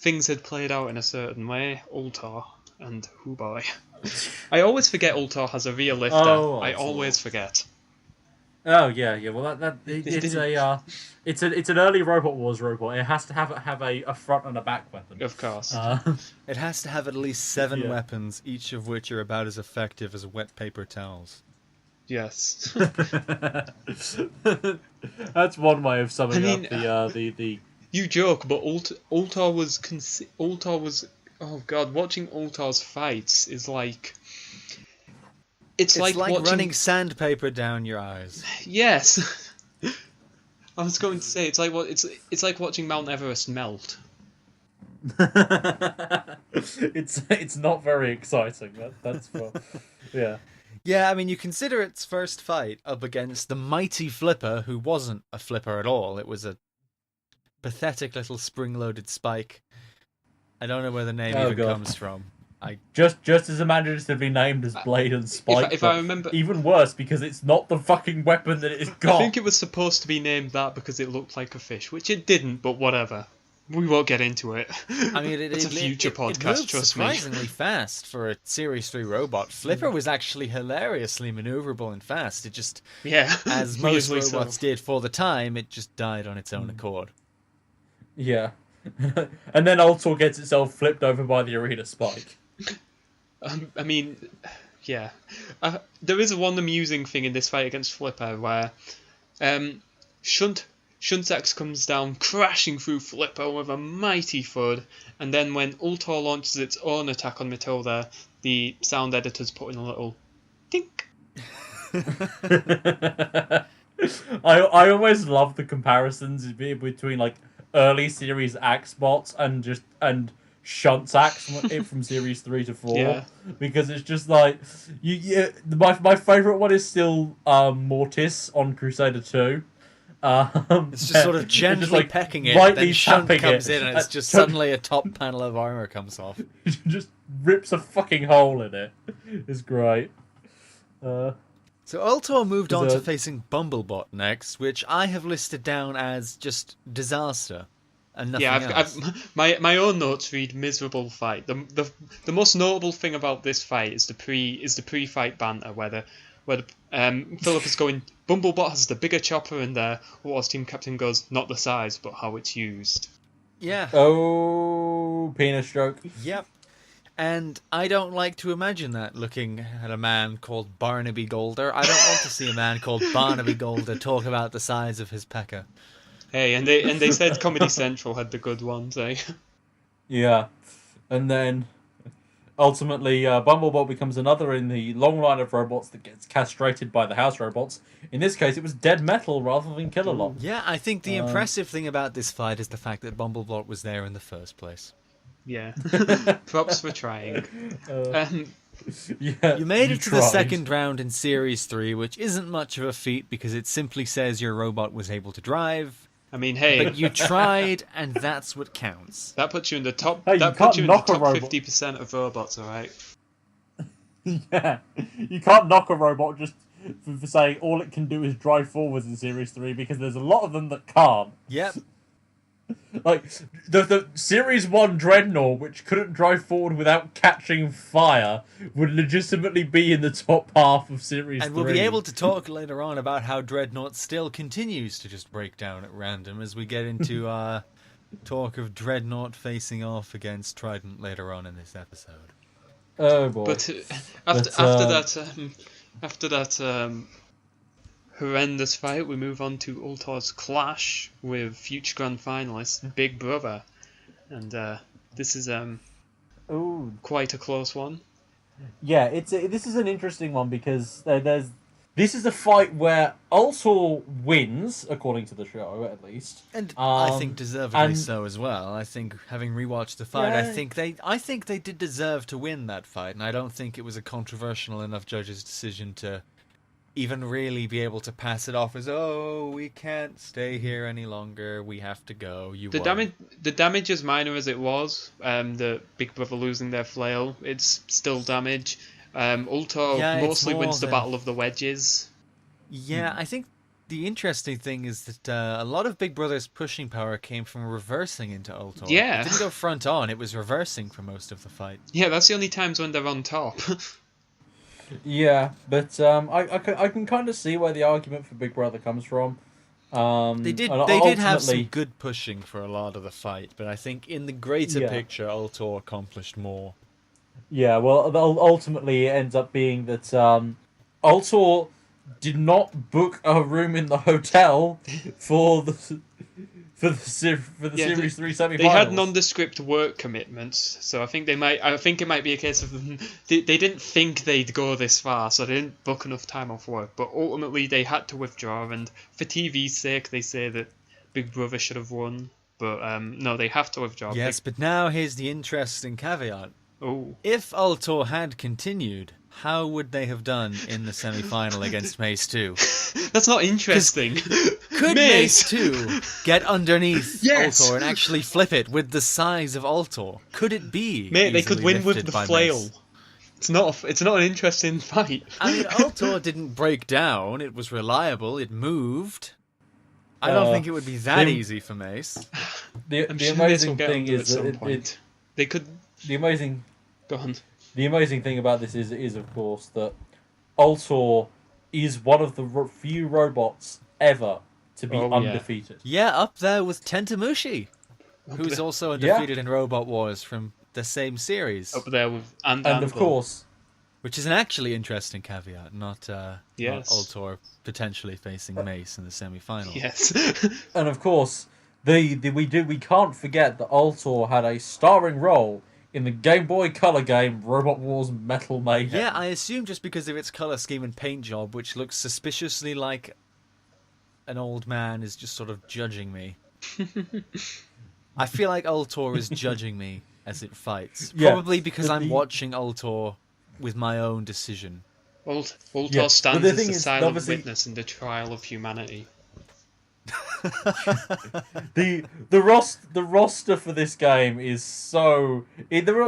Speaker 1: things had played out in a certain way, Ultor and Hooboy. I always forget Ultor has a real lifter. I always forget.
Speaker 2: Oh yeah. Well, it's an early Robot Wars robot. It has to have a front and a back weapon.
Speaker 1: Of course.
Speaker 3: It has to have at least 7 weapons, each of which are about as effective as wet paper towels.
Speaker 1: Yes.
Speaker 2: That's one way of summing up the.
Speaker 1: You joke, but Ultor was. Oh god, watching Ultor's fights is like. It's like watching...
Speaker 3: running sandpaper down your eyes.
Speaker 1: Yes. I was going to say it's like watching Mount Everest melt.
Speaker 2: It's not very exciting. That's yeah.
Speaker 3: Yeah, I mean, you consider its first fight up against the mighty Flipper, who wasn't a flipper at all. It was a pathetic little spring-loaded spike. I don't know where the name comes from.
Speaker 2: Just as imaginatively named as Blade and Spike.
Speaker 1: If I remember,
Speaker 2: even worse because it's not the fucking weapon that it's got.
Speaker 1: I think it was supposed to be named that because it looked like a fish, which it didn't. But whatever, we won't get into it.
Speaker 3: I mean, it's
Speaker 1: a future podcast.
Speaker 3: It
Speaker 1: trust me.
Speaker 3: Surprisingly fast for a Series 3 robot. Flipper was actually hilariously maneuverable and fast. It just, as most robots did for the time, it just died on its own accord.
Speaker 2: Yeah, and then Ultor gets itself flipped over by the arena Spike.
Speaker 1: I mean, yeah. There is one amusing thing in this fight against Flipper where Shuntx comes down crashing through Flipper with a mighty thud, and then when Ultor launches its own attack on Matilda, the sound editors put in a little dink.
Speaker 2: I always love the comparisons between like early series Axe bots and shunts acts from series 3 to 4,
Speaker 1: Yeah.
Speaker 2: because it's just like my favorite one is still Mortis on Crusader 2.
Speaker 3: It's just sort of gently
Speaker 2: like,
Speaker 3: pecking it,
Speaker 2: lightly
Speaker 3: then Shunt
Speaker 2: tapping
Speaker 3: comes
Speaker 2: it,
Speaker 3: in and it's just
Speaker 2: Shunt
Speaker 3: suddenly a top panel of armor comes off.
Speaker 2: just rips a fucking hole in it. It's great.
Speaker 3: So Ultor moved on
Speaker 2: Is
Speaker 3: to
Speaker 2: it-
Speaker 3: facing Bumblebot next, which I have listed down as just disaster and nothing else.
Speaker 1: My own notes read miserable fight. The most notable thing about this fight is the pre-fight banter where Philip is going, Bumblebot has the bigger chopper, and War's team captain goes, not the size but how it's used.
Speaker 3: Yeah.
Speaker 2: Oh, penis joke.
Speaker 3: Yep. And I don't like to imagine that looking at a man called Barnaby Golder. I don't want to see a man called Barnaby Golder talk about the size of his pecker.
Speaker 1: Hey, and they said Comedy Central had the good ones, eh?
Speaker 2: Yeah, and then ultimately Bumblebot becomes another in the long line of robots that gets castrated by the house robots. In this case, it was Dead Metal rather than Killalot.
Speaker 3: Yeah, I think the impressive thing about this fight is the fact that Bumblebot was there in the first place.
Speaker 1: Yeah. Props for trying.
Speaker 2: Yeah,
Speaker 3: You made it to the
Speaker 2: tried.
Speaker 3: second round in Series 3, which isn't much of a feat because it simply says your robot was able to drive.
Speaker 1: I mean, hey,
Speaker 3: But you tried, and that's what counts.
Speaker 1: that puts you in the top.
Speaker 2: Hey, you
Speaker 1: that
Speaker 2: can't
Speaker 1: puts you in the
Speaker 2: knock a
Speaker 1: top
Speaker 2: robot.
Speaker 1: 50% of robots, all right.
Speaker 2: Yeah, you can't knock a robot just for saying all it can do is drive forwards in Series 3, because there's a lot of them that can't.
Speaker 3: Yep.
Speaker 2: Like, the Series 1 Dreadnought, which couldn't drive forward without catching fire, would legitimately be in the top half of Series 3.
Speaker 3: And we'll be able to talk later on about how Dreadnought still continues to just break down at random as we get into talk of Dreadnought facing off against Trident later on in this episode.
Speaker 2: Oh boy.
Speaker 1: But after that horrendous fight, we move on to Ultor's clash with future grand finalist Big Brother, and this is
Speaker 2: Ooh.
Speaker 1: quite a close one.
Speaker 2: Yeah, this is an interesting one because this is a fight where Ultor wins, according to the show, at least.
Speaker 3: And I think deservedly
Speaker 2: and-
Speaker 3: so as well. I think, having rewatched the fight, I
Speaker 2: Yeah.
Speaker 3: think they did deserve to win that fight, and I don't think it was a controversial enough judge's decision to even really be able to pass it off as, oh, we can't stay here any longer, we have to go.
Speaker 1: The damage, as minor as it was, the Big Brother losing their flail, it's still damage. Ultor
Speaker 3: Yeah, it's
Speaker 1: mostly
Speaker 3: more
Speaker 1: wins the
Speaker 3: than-
Speaker 1: battle of the wedges.
Speaker 3: Yeah, I think the interesting thing is that a lot of Big Brother's pushing power came from reversing into Ultor.
Speaker 1: Yeah.
Speaker 3: It didn't go front on, it was reversing for most of the fight.
Speaker 1: Yeah, that's the only times when they're on top.
Speaker 2: Yeah, but I can kind of see where the argument for Big Brother comes from.
Speaker 3: They did
Speaker 2: and
Speaker 3: have some
Speaker 2: ultimately-
Speaker 3: good pushing for a lot of the fight, but I think in the greater
Speaker 2: Yeah.
Speaker 3: picture, Ultor accomplished more.
Speaker 2: Yeah, well, ultimately it ends up being that Ultor did not book a room in the hotel for the
Speaker 1: Yeah,
Speaker 2: Series 3 semi-finals.
Speaker 1: They had nondescript work commitments, so I think it might be a case of them. They didn't think they'd go this far, so they didn't book enough time off work. But ultimately, they had to withdraw, and for TV's sake, they say that Big Brother should have won. But no, they have to withdraw.
Speaker 3: Yes, but now here's the interesting caveat.
Speaker 1: Oh,
Speaker 3: If Ultor had continued, how would they have done in the semi-final against Mace 2?
Speaker 1: that's not interesting.
Speaker 3: Could Mace 2 get underneath
Speaker 1: Yes!
Speaker 3: Ultor and actually flip it with the size of Ultor? Could it be?
Speaker 1: Mate, they could
Speaker 3: easily
Speaker 1: win with
Speaker 3: lifted
Speaker 1: the
Speaker 3: by
Speaker 1: flail.
Speaker 3: Mace?
Speaker 1: It's not an interesting fight.
Speaker 3: I mean, Ultor didn't break down. It was reliable. It moved. I don't think it would be that easy for Mace.
Speaker 2: The
Speaker 1: I'm sure Mace
Speaker 2: amazing
Speaker 1: will get
Speaker 2: thing
Speaker 1: under
Speaker 2: is
Speaker 1: at some
Speaker 2: that
Speaker 1: point. They could
Speaker 2: the amazing
Speaker 1: go on.
Speaker 2: the amazing thing about this is of course that Ultor is one of the few robots ever to be
Speaker 1: Oh, yeah.
Speaker 2: undefeated.
Speaker 3: Yeah, up there with Tentamushi, who's
Speaker 1: there-
Speaker 3: also
Speaker 2: Yeah.
Speaker 3: undefeated in Robot Wars from the same series.
Speaker 1: Up there with
Speaker 2: And of course,
Speaker 3: Which is an actually interesting caveat, not
Speaker 1: Yes.
Speaker 3: Ultor potentially facing Mace in the semi-final.
Speaker 1: yes.
Speaker 2: and of course, we can't forget that Ultor had a starring role in the Game Boy Color game Robot Wars Metal Mayhem.
Speaker 3: Yeah, I assume just because of its color scheme and paint job, which looks suspiciously like an old man is just sort of judging me. I feel like Ultor is judging me as it fights.
Speaker 2: Yeah,
Speaker 3: Probably because I'm watching Ultor with my own decision.
Speaker 1: Ultor stands as the silent
Speaker 2: obviously
Speaker 1: witness in the trial of humanity.
Speaker 2: the roster for this game is the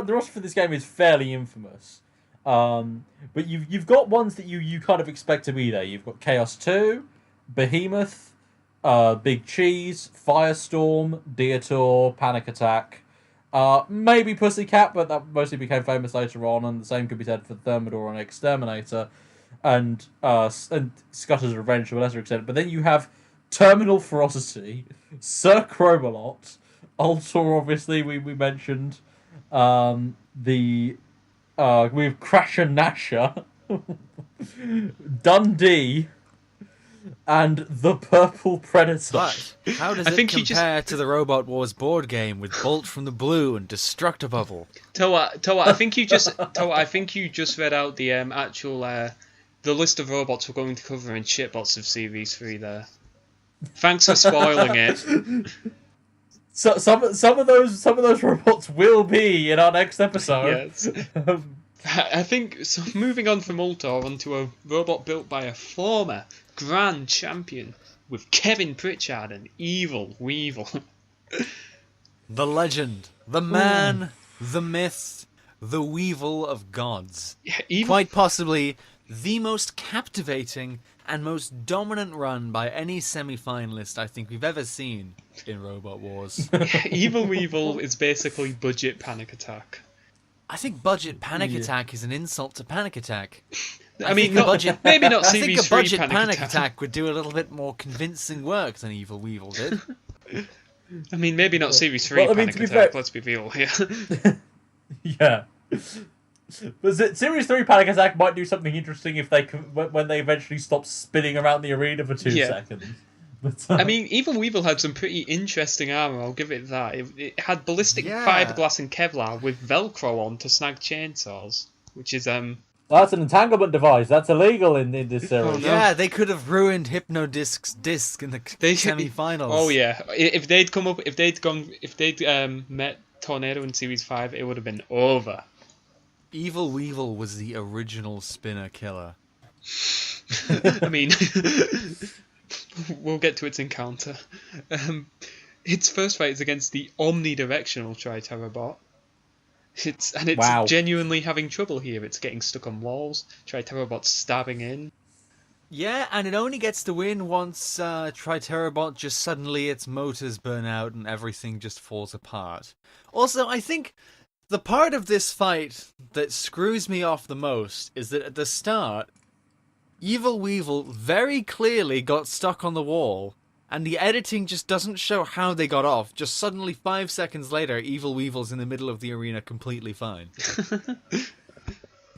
Speaker 2: roster for this game is fairly infamous. But you've got ones that you kind of expect to be there. You've got Chaos 2, Behemoth, Big Cheese, Firestorm, Deator, Panic Attack, maybe Pussycat, but that mostly became famous later on, and the same could be said for Thermidor and Exterminator, and Scutter's Revenge to a lesser extent. But then you have Terminal Ferocity, Sir Crobalot, Ultor, obviously we mentioned, we have Crasher Nasher, Dundee, and the Purple Predator.
Speaker 3: But how does it compare to the Robot Wars board game with Bolt from the Blue and Destructibubble?
Speaker 1: Toa, I think you just read out the actual the list of robots we're going to cover in Shitbots of Series 3 there. Thanks for spoiling it.
Speaker 2: So some of those robots will be in our next episode.
Speaker 1: Yes. I think so. Moving on from Ultor onto a robot built by a former Grand Champion with Kevin Pritchard and Evil Weevil.
Speaker 3: The legend, the man, the myth, the Weevil of gods.
Speaker 1: Yeah,
Speaker 3: quite possibly the most captivating and most dominant run by any semi-finalist I think we've ever seen in Robot Wars.
Speaker 1: Evil Weevil is basically budget Panic Attack.
Speaker 3: I think budget Panic Attack is an insult to Panic Attack.
Speaker 1: Maybe not Series 3
Speaker 3: I think a budget Panic Attack would do a little bit more convincing work than Evil Weevil did.
Speaker 1: I mean, maybe not Series 3 Panic Attack, let's be real here.
Speaker 2: Yeah. But Series 3 Panic Attack might do something interesting if when they eventually stop spinning around the arena for 2 seconds. But,
Speaker 1: I mean, Evil Weevil had some pretty interesting armour, I'll give it that. It had ballistic fiberglass and Kevlar with Velcro on to snag chainsaws, which is...
Speaker 2: That's an entanglement device. That's illegal in this series.
Speaker 3: Oh, no. Yeah, they could have ruined Hypnodisc's disc in the semi-finals.
Speaker 1: Oh yeah, if they'd met Tornado in Series 5, it would have been over.
Speaker 3: Evil Weevil was the original spinner killer.
Speaker 1: I mean, we'll get to its encounter. Its first fight is against the omnidirectional Triterabot. It's genuinely having trouble here. It's getting stuck on walls. Triterabot's stabbing in.
Speaker 3: Yeah, and it only gets to win once Triterabot just suddenly its motors burn out and everything just falls apart. Also, I think the part of this fight that screws me off the most is that at the start, Evil Weevil very clearly got stuck on the wall, and the editing just doesn't show how they got off. Just suddenly 5 seconds later, Evil Weevil's in the middle of the arena completely fine.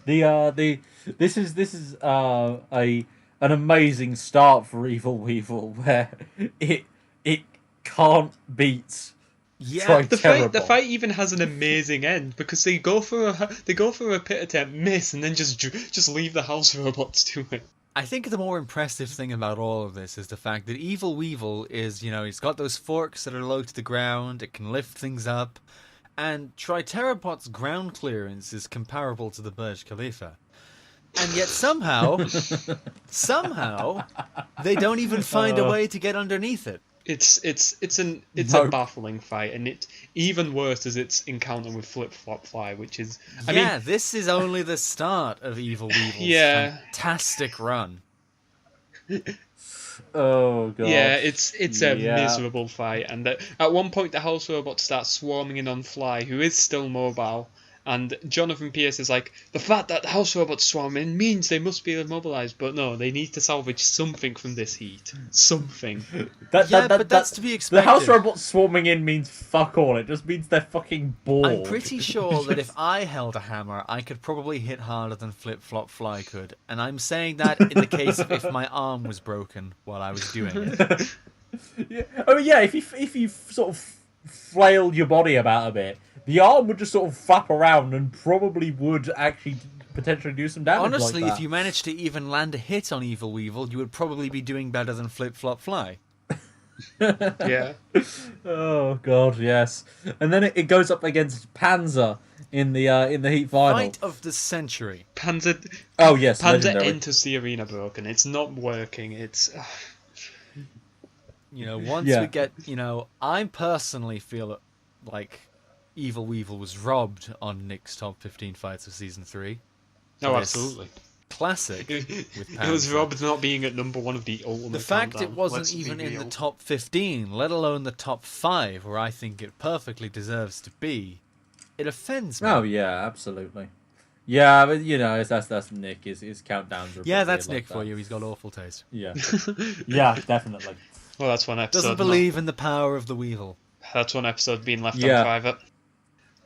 Speaker 2: This is an amazing start for Evil Weevil where it can't beat.
Speaker 1: Yeah, the fight even has an amazing end because they go for a pit attempt, miss, and then just leave the house robots to it.
Speaker 3: I think the more impressive thing about all of this is the fact that Evil Weevil is, he's got those forks that are low to the ground, it can lift things up, and Triterabot's ground clearance is comparable to the Burj Khalifa. And yet somehow, they don't even find a way to get underneath it.
Speaker 1: It's a baffling fight, and it even worse is its encounter with Flip Flop Fly, which is
Speaker 3: this is only the start of Evil Weevil's fantastic run.
Speaker 2: Oh god.
Speaker 1: Yeah, it's a miserable fight, and at one point the house robot starts swarming in on Fly, who is still mobile. And Jonathan Pierce is like, the fact that the house robots swarm in means they must be immobilized, but no, they need to salvage something from this heat. Something.
Speaker 3: But that's to be expected.
Speaker 2: The house robots swarming in means fuck all. It just means they're fucking bored.
Speaker 3: I'm pretty sure that if I held a hammer, I could probably hit harder than Flip Flop Fly could. And I'm saying that in the case of if my arm was broken while I was doing it.
Speaker 2: Yeah. Oh yeah, if you sort of flailed your body about a bit, the arm would just sort of flap around and probably would actually potentially do some damage.
Speaker 3: Honestly,
Speaker 2: like that.
Speaker 3: If you managed to even land a hit on Evil Weevil, you would probably be doing better than Flip Flop Fly.
Speaker 1: Yeah.
Speaker 2: Oh god, yes. And then it goes up against Panzer in the heat final.
Speaker 3: Fight of the century.
Speaker 1: Panzer.
Speaker 2: Oh yes,
Speaker 1: Panzer
Speaker 2: legendary.
Speaker 1: enters the arena broken. It's not working. It's.
Speaker 3: Once we get, I personally feel like Evil Weevil was robbed on Nick's top 15 fights of season 3.
Speaker 1: No, absolutely.
Speaker 3: Classic.
Speaker 1: It was robbed not being at number 1 of the ultimate.
Speaker 3: The fact
Speaker 1: countdown.
Speaker 3: it wasn't
Speaker 1: Let's
Speaker 3: even
Speaker 1: be
Speaker 3: in
Speaker 1: real.
Speaker 3: the top 15, let alone the top 5, where I think it perfectly deserves to be, it offends me.
Speaker 2: Oh yeah, absolutely. Yeah, but that's Nick. His countdowns are.
Speaker 3: Yeah, that's
Speaker 2: like
Speaker 3: Nick
Speaker 2: that.
Speaker 3: for you. He's got awful taste.
Speaker 2: Yeah, yeah, definitely.
Speaker 1: Well, that's one episode.
Speaker 3: Doesn't believe in the power of the Weevil.
Speaker 1: That's one episode being left
Speaker 2: Yeah.
Speaker 1: on private.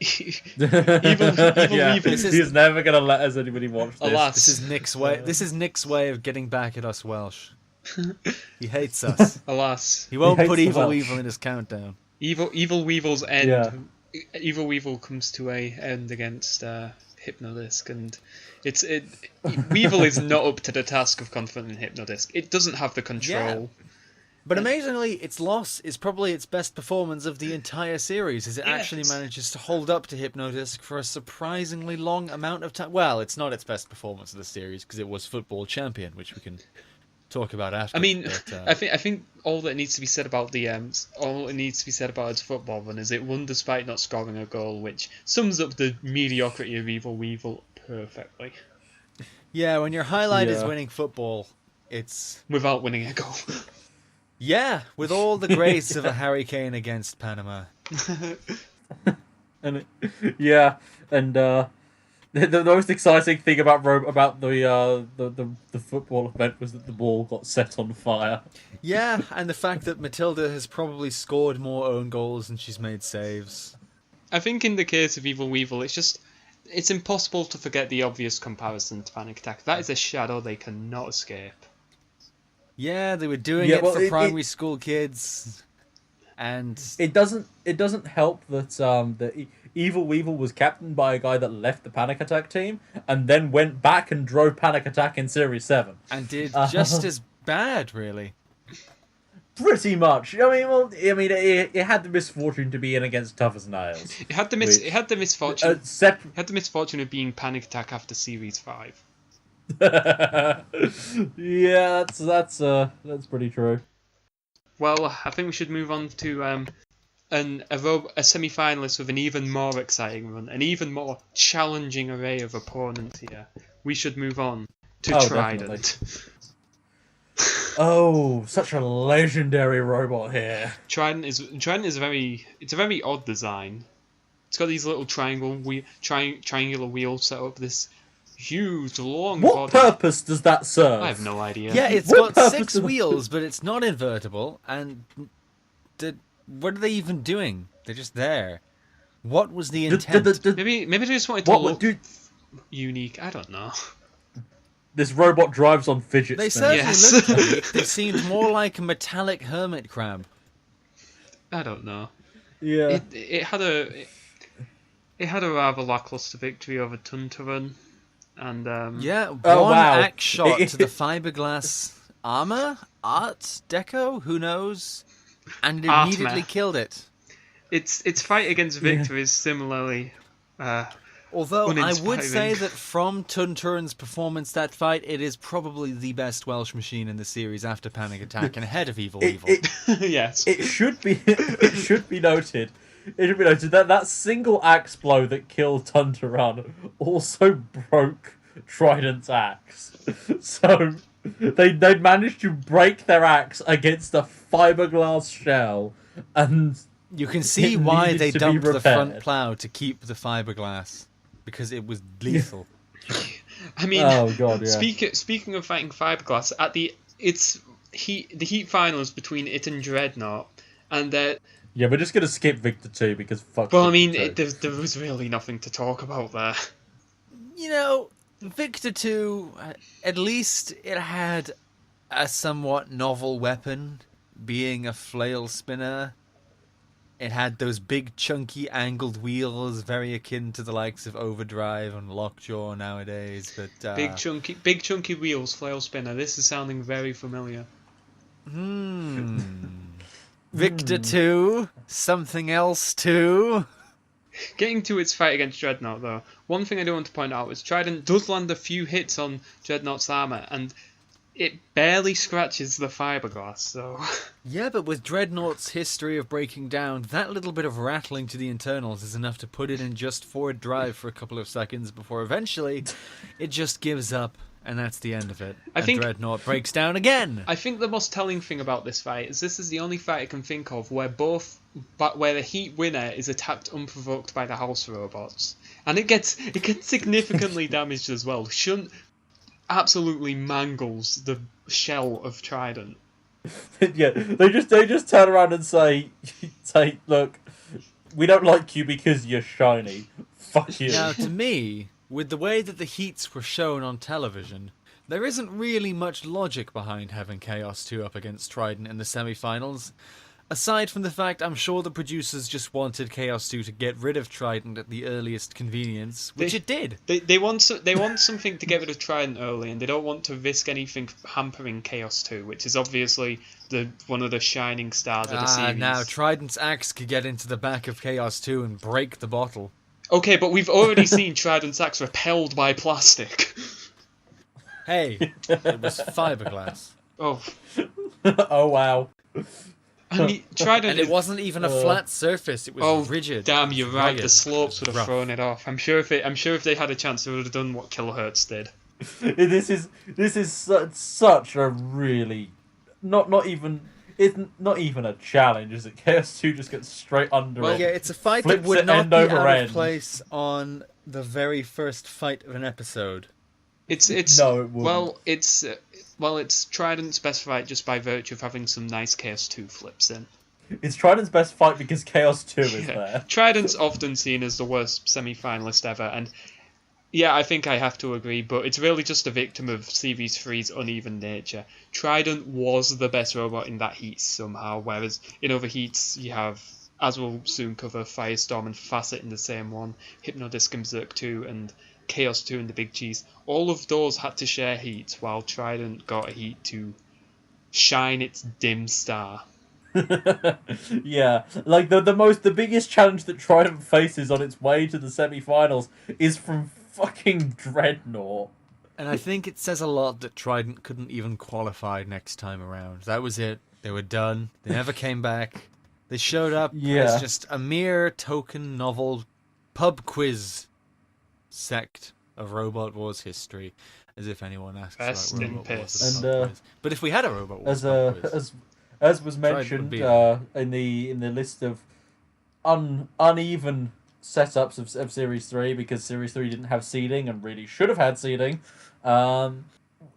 Speaker 2: Evil
Speaker 1: Weevil.
Speaker 2: He's never gonna let us anybody watch this.
Speaker 1: Alas.
Speaker 3: This is Nick's way. This is Nick's way of getting back at us Welsh. He hates us.
Speaker 1: Alas.
Speaker 3: He won't
Speaker 2: He
Speaker 3: put
Speaker 2: hates the
Speaker 3: Evil
Speaker 2: Welsh.
Speaker 3: Weevil in his countdown.
Speaker 1: Evil Weevil's end.
Speaker 2: Yeah.
Speaker 1: Evil Weevil comes to a end against Hypnodisc, and Weevil is not up to the task of confronting Hypnodisc. It doesn't have the control.
Speaker 3: But amazingly, its loss is probably its best performance of the entire series, as it actually manages to hold up to Hypnodisc for a surprisingly long amount of time. Well, it's not its best performance of the series, because it was football champion, which we can talk about after.
Speaker 1: I mean,
Speaker 3: but,
Speaker 1: I think all that needs to be said about all it needs to be said about its football run is it won despite not scoring a goal, which sums up the mediocrity of Evil Weevil perfectly.
Speaker 3: Yeah, when your highlight is
Speaker 2: Yeah.
Speaker 3: winning football, it's...
Speaker 1: Without winning a goal.
Speaker 3: Yeah, with all the grace of a Harry Kane against Panama.
Speaker 2: And the most exciting thing about the football event was that the ball got set on fire.
Speaker 3: Yeah, and the fact that Matilda has probably scored more own goals than she's made saves.
Speaker 1: I think in the case of Evil Weevil, it's impossible to forget the obvious comparison to Panic Attack. That is a shadow they cannot escape.
Speaker 3: Yeah, they were doing it for primary school kids, and
Speaker 2: It doesn't help that Evil Weevil was captained by a guy that left the Panic Attack team and then went back and drove Panic Attack in Series 7.
Speaker 3: and did just as bad, really.
Speaker 2: Pretty much. It had the misfortune to be in against Tough as Nails.
Speaker 1: It had the misfortune.
Speaker 2: Separate.
Speaker 1: It had the misfortune of being Panic Attack after Series 5.
Speaker 2: Yeah, that's pretty true.
Speaker 1: Well, I think we should move on to a semi-finalist with an even more exciting run, an even more challenging array of opponents here. We should move on to Trident.
Speaker 2: Oh, such a legendary robot here.
Speaker 1: Trident is a very odd design. It's got these little triangular wheels set up. This huge, long
Speaker 2: What
Speaker 1: body.
Speaker 2: purpose does that serve?
Speaker 1: I have no idea.
Speaker 3: Yeah, it's
Speaker 2: What
Speaker 3: got
Speaker 2: purpose
Speaker 3: 6
Speaker 2: of-
Speaker 3: wheels, but it's not invertible, and what are they even doing? They're just there. What was the intent?
Speaker 1: Maybe they just wanted to
Speaker 2: What
Speaker 1: look
Speaker 2: would do?
Speaker 1: unique. I don't know.
Speaker 2: This robot drives on fidget
Speaker 3: They
Speaker 2: spinners.
Speaker 3: certainly
Speaker 1: Yes.
Speaker 3: looked unique. They seemed more like a metallic hermit crab.
Speaker 1: I don't know.
Speaker 2: Yeah.
Speaker 1: It had a rather lackluster victory over Tunturan, and
Speaker 3: Yeah,
Speaker 2: Oh,
Speaker 3: one
Speaker 2: wow.
Speaker 3: axe shot to the fiberglass armor, art, deco, who knows, and it
Speaker 1: Art
Speaker 3: immediately
Speaker 1: mech.
Speaker 3: killed it.
Speaker 1: its fight against Victor is similarly.
Speaker 3: Although I would
Speaker 1: Uninspiring.
Speaker 3: say that from Tunturan's performance that fight, it is probably the best Welsh machine in the series after Panic Attack and ahead of Evil Weevil.
Speaker 1: Yes.
Speaker 2: It should be noted. It should be noted that that single axe blow that killed Tunturan also broke Trident's axe. So they managed to break their axe against a fiberglass shell, and
Speaker 3: You can see
Speaker 2: It
Speaker 3: why
Speaker 2: needed
Speaker 3: they
Speaker 2: to be
Speaker 3: dumped the front
Speaker 2: repaired.
Speaker 3: plow to keep the fiberglass, because it was lethal.
Speaker 1: I mean,
Speaker 2: oh god, yeah.
Speaker 1: speaking of fighting fiberglass, the heat finals between it and Dreadnought, and
Speaker 2: Yeah, we're just gonna skip Victor 2 because fuck.
Speaker 1: well, I mean,
Speaker 2: Victor 2.
Speaker 1: there was really nothing to talk about there.
Speaker 3: You know, Victor 2, at least it had a somewhat novel weapon, being a flail spinner. It had those big, chunky, angled wheels, very akin to the likes of Overdrive and Lockjaw nowadays. But
Speaker 1: Big chunky wheels, flail spinner. This is sounding very familiar.
Speaker 3: Rigtor 2, something else 2.
Speaker 1: Getting to its fight against Dreadnought, though, one thing I do want to point out is Trident does land a few hits on Dreadnought's armour, and it barely scratches the fiberglass, so...
Speaker 3: Yeah, but with Dreadnought's history of breaking down, that little bit of rattling to the internals is enough to put it in just forward drive for a couple of seconds before eventually it just gives up, and that's the end of it. And Dreadnought breaks down again!
Speaker 1: I think the most telling thing about this fight is this is the only fight I can think of where where the Heat winner is attacked unprovoked by the house robots. And it gets significantly damaged as well. Shunt absolutely mangles the shell of Trident.
Speaker 2: Yeah, they just turn around and say, look, we don't like you because you're shiny. Fuck you.
Speaker 3: Now, to me, with the way that the Heats were shown on television, there isn't really much logic behind having Chaos 2 up against Trident in the semi-finals. Aside from the fact I'm sure the producers just wanted Chaos 2 to get rid of Trident at the earliest convenience, which it did.
Speaker 1: They want something to get rid of Trident early, and they don't want to risk anything hampering Chaos 2, which is obviously one of the shining stars of the series.
Speaker 3: Now Trident's axe could get into the back of Chaos 2 and break the bottle.
Speaker 1: Okay, but we've already seen Trident's axe repelled by plastic.
Speaker 3: Hey, it was fiberglass.
Speaker 1: Oh.
Speaker 2: Oh, wow.
Speaker 1: I mean, Trident...
Speaker 3: And it wasn't even a flat surface, it was rigid.
Speaker 1: Damn, you're right,
Speaker 3: rugged.
Speaker 1: the slopes would have
Speaker 3: Rough.
Speaker 1: thrown it off. I'm sure if they had a chance, they would have done what Kilohertz did.
Speaker 2: This is such a really... It's not even a challenge, is it? Chaos 2 just gets straight under it.
Speaker 3: Well, yeah, it's a fight that would not be out of place on the very first fight of an episode.
Speaker 1: It's Trident's best fight just by virtue of having some nice Chaos 2 flips in.
Speaker 2: It's Trident's best fight because Chaos 2 is there.
Speaker 1: Trident's often seen as the worst semi-finalist ever, and yeah, I think I have to agree, but it's really just a victim of Series 3's uneven nature. Trident was the best robot in that heat somehow, whereas in other heats you have, as we'll soon cover, Firestorm and Facet in the same one, Hypnodisc and Berserk 2, and Chaos 2 and the Big Cheese. All of those had to share heat, while Trident got a heat to shine its dim star.
Speaker 2: Yeah, like the biggest challenge that Trident faces on its way to the semi-finals is from fucking Dreadnought.
Speaker 3: And I think it says a lot that Trident couldn't even qualify next time around. That was it. They were done. They never came back. They showed up as just a mere token novel pub quiz sect of Robot Wars history, as if anyone asks about Robot Wars.
Speaker 2: And
Speaker 3: but if we had a Robot Wars pub quiz,
Speaker 2: as was mentioned in the list of uneven setups of Series 3, because Series 3 didn't have seeding and really should have had seeding,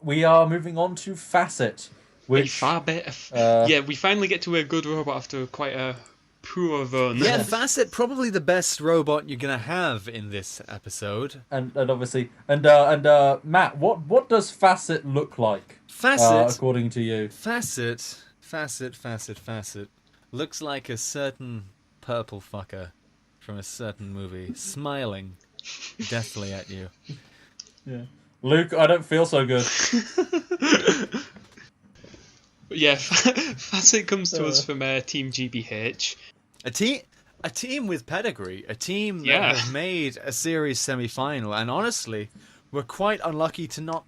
Speaker 2: we are moving on to Facet, which
Speaker 1: far better. We finally get to a good robot after quite a poor run.
Speaker 3: Yeah, Facet, probably the best robot you're gonna have in this episode.
Speaker 2: And obviously, Matt, what does Facet look like?
Speaker 3: Facet,
Speaker 2: according to you,
Speaker 3: Facet looks like a certain purple fucker from a certain movie, smiling deathly at you.
Speaker 2: Yeah, Luke, I don't feel so good.
Speaker 1: Yeah, Facet comes to us from Team GBH.
Speaker 3: A team with pedigree, a team that have made a series semi-final, and honestly, we're quite unlucky to not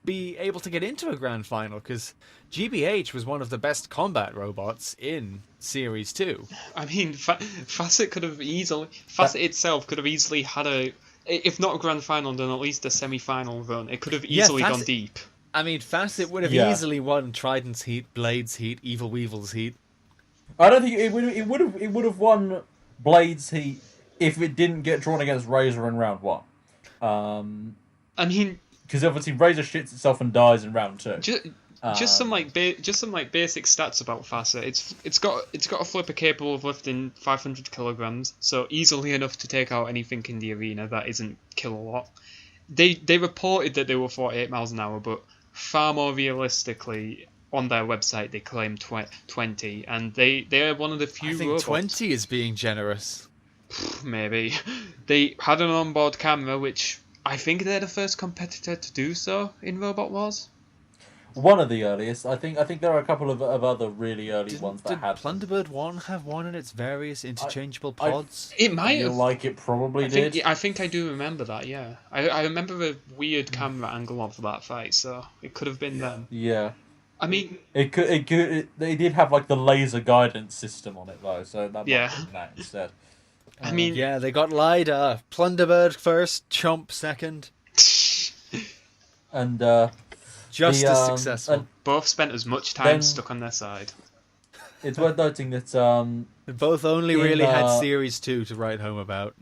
Speaker 3: be able to get into a grand final, because GBH was one of the best combat robots in Series 2.
Speaker 1: I mean, Facet itself could have easily had a, if not a grand final, then at least a semi-final run. It could have easily gone deep.
Speaker 3: I mean, Facet would have easily won Trident's heat, Blade's heat, Evil Weevil's heat.
Speaker 2: I don't think it would have won Blade's heat if it didn't get drawn against Razor in round 1.
Speaker 1: I mean,
Speaker 2: because obviously Razor shits itself and dies in round 2.
Speaker 1: Just some basic stats about Facet. It's got a flipper capable of lifting 500 kilograms, so easily enough to take out anything in the arena that isn't kilowatt. They reported that they were 48 miles an hour, but far more realistically, on their website they claim 20, and they are one of the few robots.
Speaker 3: 20 is being generous.
Speaker 1: Maybe. They had an onboard camera, which I think they're the first competitor to do so in Robot Wars.
Speaker 2: One of the earliest. I think there are a couple of other really early ones that
Speaker 3: Did
Speaker 2: had them.
Speaker 3: Plunderbird 1 have one in its various interchangeable
Speaker 2: I-
Speaker 3: pods?
Speaker 1: It
Speaker 2: I
Speaker 1: might
Speaker 2: feel
Speaker 1: have.
Speaker 2: like it probably
Speaker 1: I think,
Speaker 2: did.
Speaker 1: I think I do remember that. Yeah, I remember a weird camera angle of that fight, so it could have been them.
Speaker 2: Yeah.
Speaker 1: I mean,
Speaker 2: They did have like the laser guidance system on it though, so that might
Speaker 1: Yeah.
Speaker 2: have been that instead.
Speaker 1: I mean,
Speaker 3: Yeah, they got LiDAR. Plunderbird first, Chomp second.
Speaker 2: And
Speaker 3: Just
Speaker 2: The,
Speaker 3: as
Speaker 2: um,
Speaker 3: successful.
Speaker 2: and-
Speaker 1: both spent as much time
Speaker 2: Then-
Speaker 1: stuck on their side.
Speaker 2: it's worth noting that
Speaker 3: They both only
Speaker 2: in,
Speaker 3: really had Series 2 to write home about.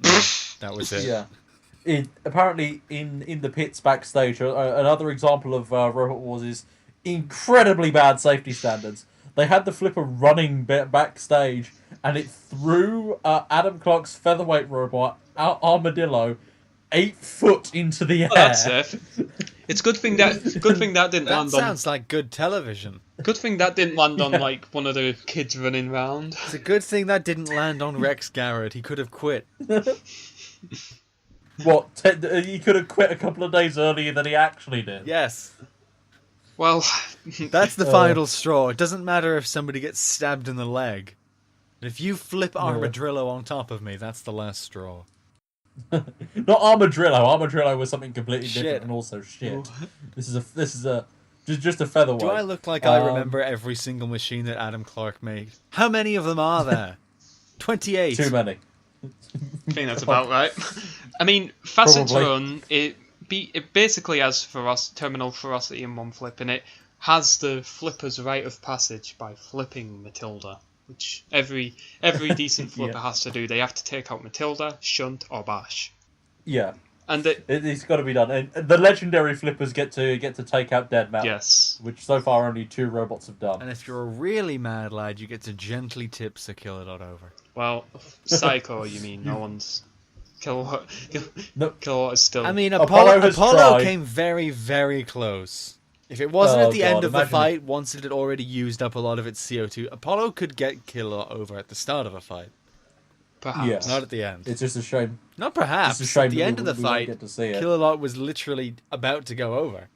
Speaker 3: That was it.
Speaker 2: yeah, apparently in the pits backstage, another example of Robot Wars' incredibly bad safety standards. They had the flipper running backstage, and it threw Adam Clark's featherweight robot Armadillo 8 foot into the air.
Speaker 1: Well, that's safe. It's good thing that didn't
Speaker 3: That
Speaker 1: land on.
Speaker 3: sounds like good television.
Speaker 1: Good thing that didn't land on like one of the kids running round.
Speaker 3: It's a good thing that didn't land on Rex Garrett. He could have quit.
Speaker 2: What? He could have quit a couple of days earlier than he actually did.
Speaker 3: Yes.
Speaker 1: Well,
Speaker 3: That's the final straw. It doesn't matter if somebody gets stabbed in the leg. If you flip Armadillo on top of me, that's the last straw.
Speaker 2: Not Armadillo. Armadillo was something completely
Speaker 3: Shit.
Speaker 2: different and also shit. This is a just a featherweight.
Speaker 3: Do I look like I remember every single machine that Adam Clark made? How many of them are there? 28.
Speaker 2: Too many.
Speaker 1: I think that's about right. I mean, Facet's
Speaker 2: Probably.
Speaker 1: run, it basically has terminal ferocity in one flip, and it has the flipper's rite of passage by flipping Matilda, which every decent flipper has to do. They have to take out Matilda, Shunt, or Bash.
Speaker 2: Yeah,
Speaker 1: And
Speaker 2: it's got to be done. And the legendary flippers get to take out Dead Metal,
Speaker 1: yes,
Speaker 2: which so far only 2 robots have done.
Speaker 3: And if you're a really mad lad, you get to gently tip Sakilladot over.
Speaker 1: well, Psycho, you mean? No one's Kilowatt.
Speaker 2: No.
Speaker 1: Kilowatt is still.
Speaker 3: I mean,
Speaker 2: Apollo has
Speaker 3: Apollo
Speaker 2: tried.
Speaker 3: came very, very close. If it wasn't at the end of the
Speaker 2: imagine-
Speaker 3: fight, once it had already used up a lot of its CO2, Apollo could get Kilowatt over at the start of a fight.
Speaker 1: perhaps.
Speaker 2: Yeah.
Speaker 3: Not at the end.
Speaker 2: It's just a shame.
Speaker 3: Not perhaps.
Speaker 2: It's a shame
Speaker 3: At the
Speaker 2: that
Speaker 3: end of the
Speaker 2: we won't
Speaker 3: fight,
Speaker 2: get to see it.
Speaker 3: Kilowatt was literally about to go over.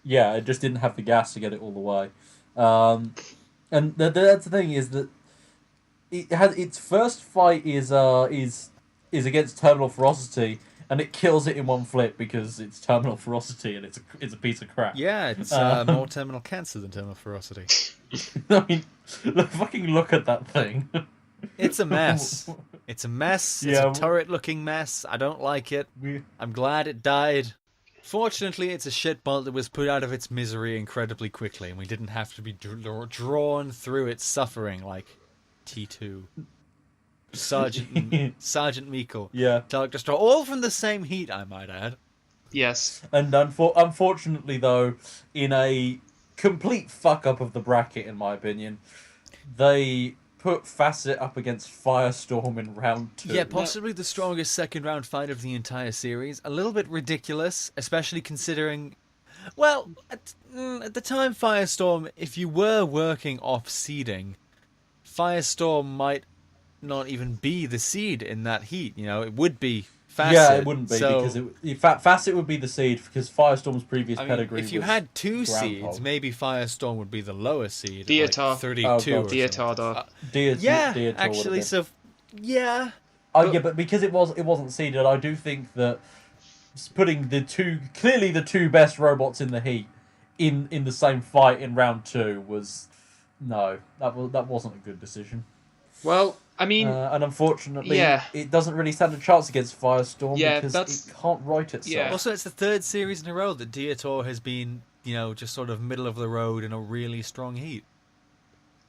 Speaker 2: Yeah, it just didn't have the gas to get it all the way. And that's the thing is that it has its first fight is against Terminal Ferocity, and it kills it in one flip because it's Terminal Ferocity and it's a piece of crap.
Speaker 3: Yeah, it's more terminal cancer than terminal ferocity.
Speaker 2: I mean, fucking look at that thing.
Speaker 3: It's a mess. It's a mess.
Speaker 2: Yeah.
Speaker 3: It's a turret-looking mess. I don't like it. I'm glad it died. Fortunately, it's a shitbolt that was put out of its misery incredibly quickly, and we didn't have to be drawn through its suffering like T2. Sergeant Meikle.
Speaker 2: Yeah.
Speaker 3: Dark Destroyer. All from the same heat, I might add.
Speaker 1: Yes.
Speaker 2: And unfortunately, though, in a complete fuck up of the bracket, in my opinion, they put Facet up against Firestorm in round 2.
Speaker 3: Yeah, possibly the strongest second round fight of the entire series. A little bit ridiculous, especially considering... Well, at the time, Firestorm, if you were working off seeding, Firestorm might not even be the seed in that heat. You know, it would be Facet.
Speaker 2: Yeah, it wouldn't be
Speaker 3: so,
Speaker 2: because Facet would be the seed because Firestorm's previous
Speaker 3: I mean,
Speaker 2: pedigree.
Speaker 3: if you
Speaker 2: was
Speaker 3: had 2
Speaker 2: Groundhog.
Speaker 3: seeds, maybe Firestorm would be the lowest seed.
Speaker 1: Dietar.
Speaker 3: Like 32
Speaker 2: Oh,
Speaker 3: or
Speaker 2: God.
Speaker 3: something.
Speaker 1: Dietar, though.
Speaker 3: Yeah,
Speaker 2: Dietar would
Speaker 3: actually,
Speaker 2: have been.
Speaker 3: so... Yeah.
Speaker 2: Yeah, but because it wasn't seeded, I do think that putting the two best robots in the heat in the same fight in round 2 was that wasn't a good decision.
Speaker 1: Well, I mean,
Speaker 2: And unfortunately,
Speaker 1: yeah.
Speaker 2: it doesn't really stand a chance against Firestorm
Speaker 1: Yeah,
Speaker 2: because
Speaker 1: that's-
Speaker 2: it can't write itself.
Speaker 1: Yeah.
Speaker 3: Also, it's the 3rd series in a row that Dietar has been, just sort of middle of the road in a really strong heat.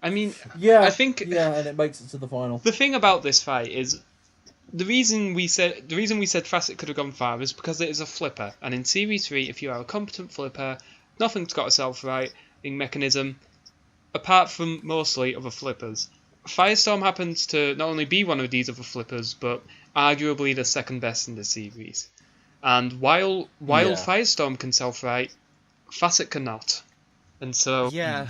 Speaker 1: I mean,
Speaker 2: Yeah,
Speaker 1: I think
Speaker 2: and it makes it to the final.
Speaker 1: the thing about this fight is the reason we said Facet could have gone far is because it is a flipper, and in Series 3, if you are a competent flipper, nothing's got a self-righting mechanism, apart from mostly other flippers. Firestorm happens to not only be one of these other flippers, but arguably the second best in the series. And while Firestorm can self-right, Facet cannot. And so...
Speaker 3: Yeah.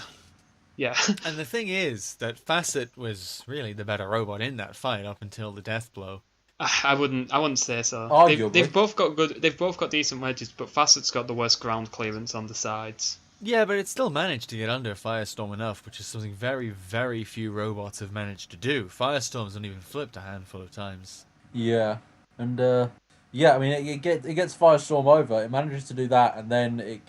Speaker 1: Yeah.
Speaker 3: And the thing is that Facet was really the better robot in that fight up until the death blow.
Speaker 1: I wouldn't say so.
Speaker 2: Arguably.
Speaker 1: They've both got decent wedges, but Facet's got the worst ground clearance on the sides.
Speaker 3: Yeah, but it still managed to get under Firestorm enough, which is something very, very few robots have managed to do. Firestorm's not even flipped a handful of times.
Speaker 2: Yeah, and yeah, I mean it gets Firestorm over. It manages to do that, and then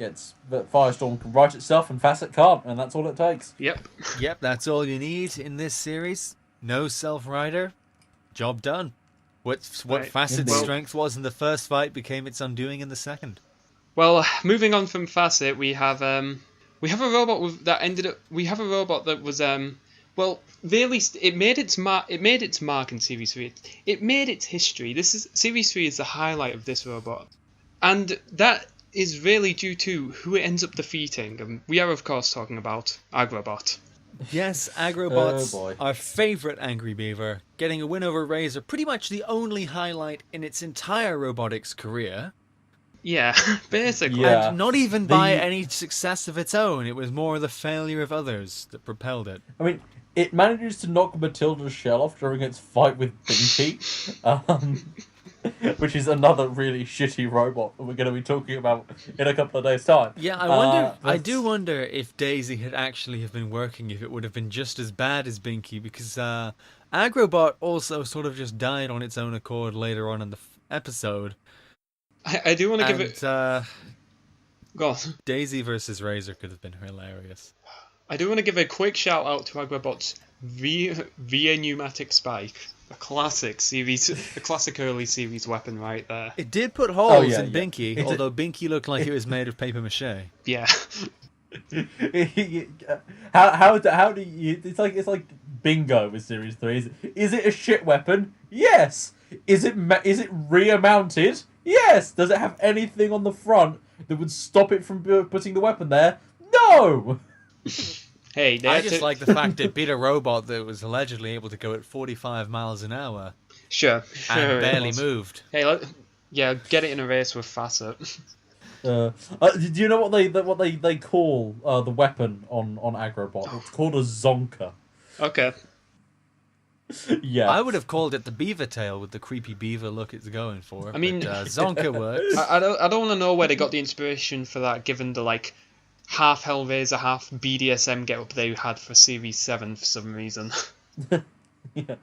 Speaker 2: but Firestorm can right itself, and Facet can't, and that's all it takes.
Speaker 1: Yep.
Speaker 3: Yep, that's all you need in this series. No self-rider, job done. What
Speaker 1: Right.
Speaker 3: Facet's
Speaker 2: Indeed.
Speaker 3: strength was in the first fight became its undoing in the second.
Speaker 1: Well, moving on from Facet, we have a robot that was well, really, it made its mark in Series 3. It made its history. Series 3 is the highlight of this robot, and that is really due to who it ends up defeating. And we are, of course, talking about Agrobot.
Speaker 3: Yes, Agrobots,
Speaker 2: Oh, boy.
Speaker 3: our favourite Angry Beaver, getting a win over Razor, pretty much the only highlight in its entire robotics career.
Speaker 1: Yeah, basically.
Speaker 2: Yeah.
Speaker 3: And not even by any success of its own, it was more the failure of others that propelled it.
Speaker 2: I mean, it manages to knock Matilda's shell off during its fight with Binky, which is another really shitty robot that we're going to be talking about in a couple of days' time.
Speaker 3: Yeah, I
Speaker 2: that's-
Speaker 3: do wonder if Daisy had actually have been working, if it would have been just as bad as Binky, because Agrobot also sort of just died on its own accord later on in the episode.
Speaker 1: I do want to give it.
Speaker 3: And
Speaker 1: Go on.
Speaker 3: Daisy versus Razor could have been hilarious.
Speaker 1: I do want to give a quick shout out to Agrobot's via pneumatic spike, a classic early series weapon right there.
Speaker 3: It did put holes
Speaker 2: yeah,
Speaker 3: in
Speaker 2: yeah.
Speaker 3: Binky, although Binky looked like it was made of paper mache.
Speaker 1: Yeah.
Speaker 2: how do you? It's like bingo with Series 3. Is it a shit weapon? Yes. Is it rear mounted? Yes. Does it have anything on the front that would stop it from putting the weapon there? No.
Speaker 1: Hey,
Speaker 3: I just like the fact it beat a robot that was allegedly able to go at 45 miles an hour
Speaker 1: Sure.
Speaker 3: and
Speaker 1: it
Speaker 3: barely
Speaker 1: was.
Speaker 3: moved.
Speaker 1: Hey, yeah, get it in a race with Facet.
Speaker 2: Do you know what they call the weapon on Agrobot? It's called a zonker.
Speaker 1: Okay.
Speaker 2: Yeah.
Speaker 3: I would have called it the beaver tail with the creepy beaver look it's going for.
Speaker 1: I mean-
Speaker 3: but, Zonka works.
Speaker 1: I don't want to know where they got the inspiration for that, given the half Hellraiser, half BDSM get up they had for Series 7 for some reason.
Speaker 2: Yeah,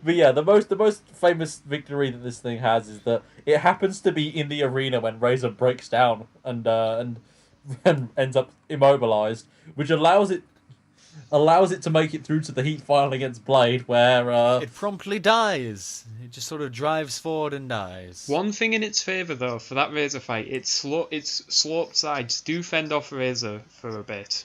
Speaker 2: but yeah, the most famous victory that this thing has is that it happens to be in the arena when Razor breaks down and ends up immobilized, which allows it to make it through to the heat final against Blade, where
Speaker 3: It promptly dies. It just sort of drives forward and dies.
Speaker 1: One thing in its favour though, for that Razor fight, its sloped sides do fend off Razor for a bit.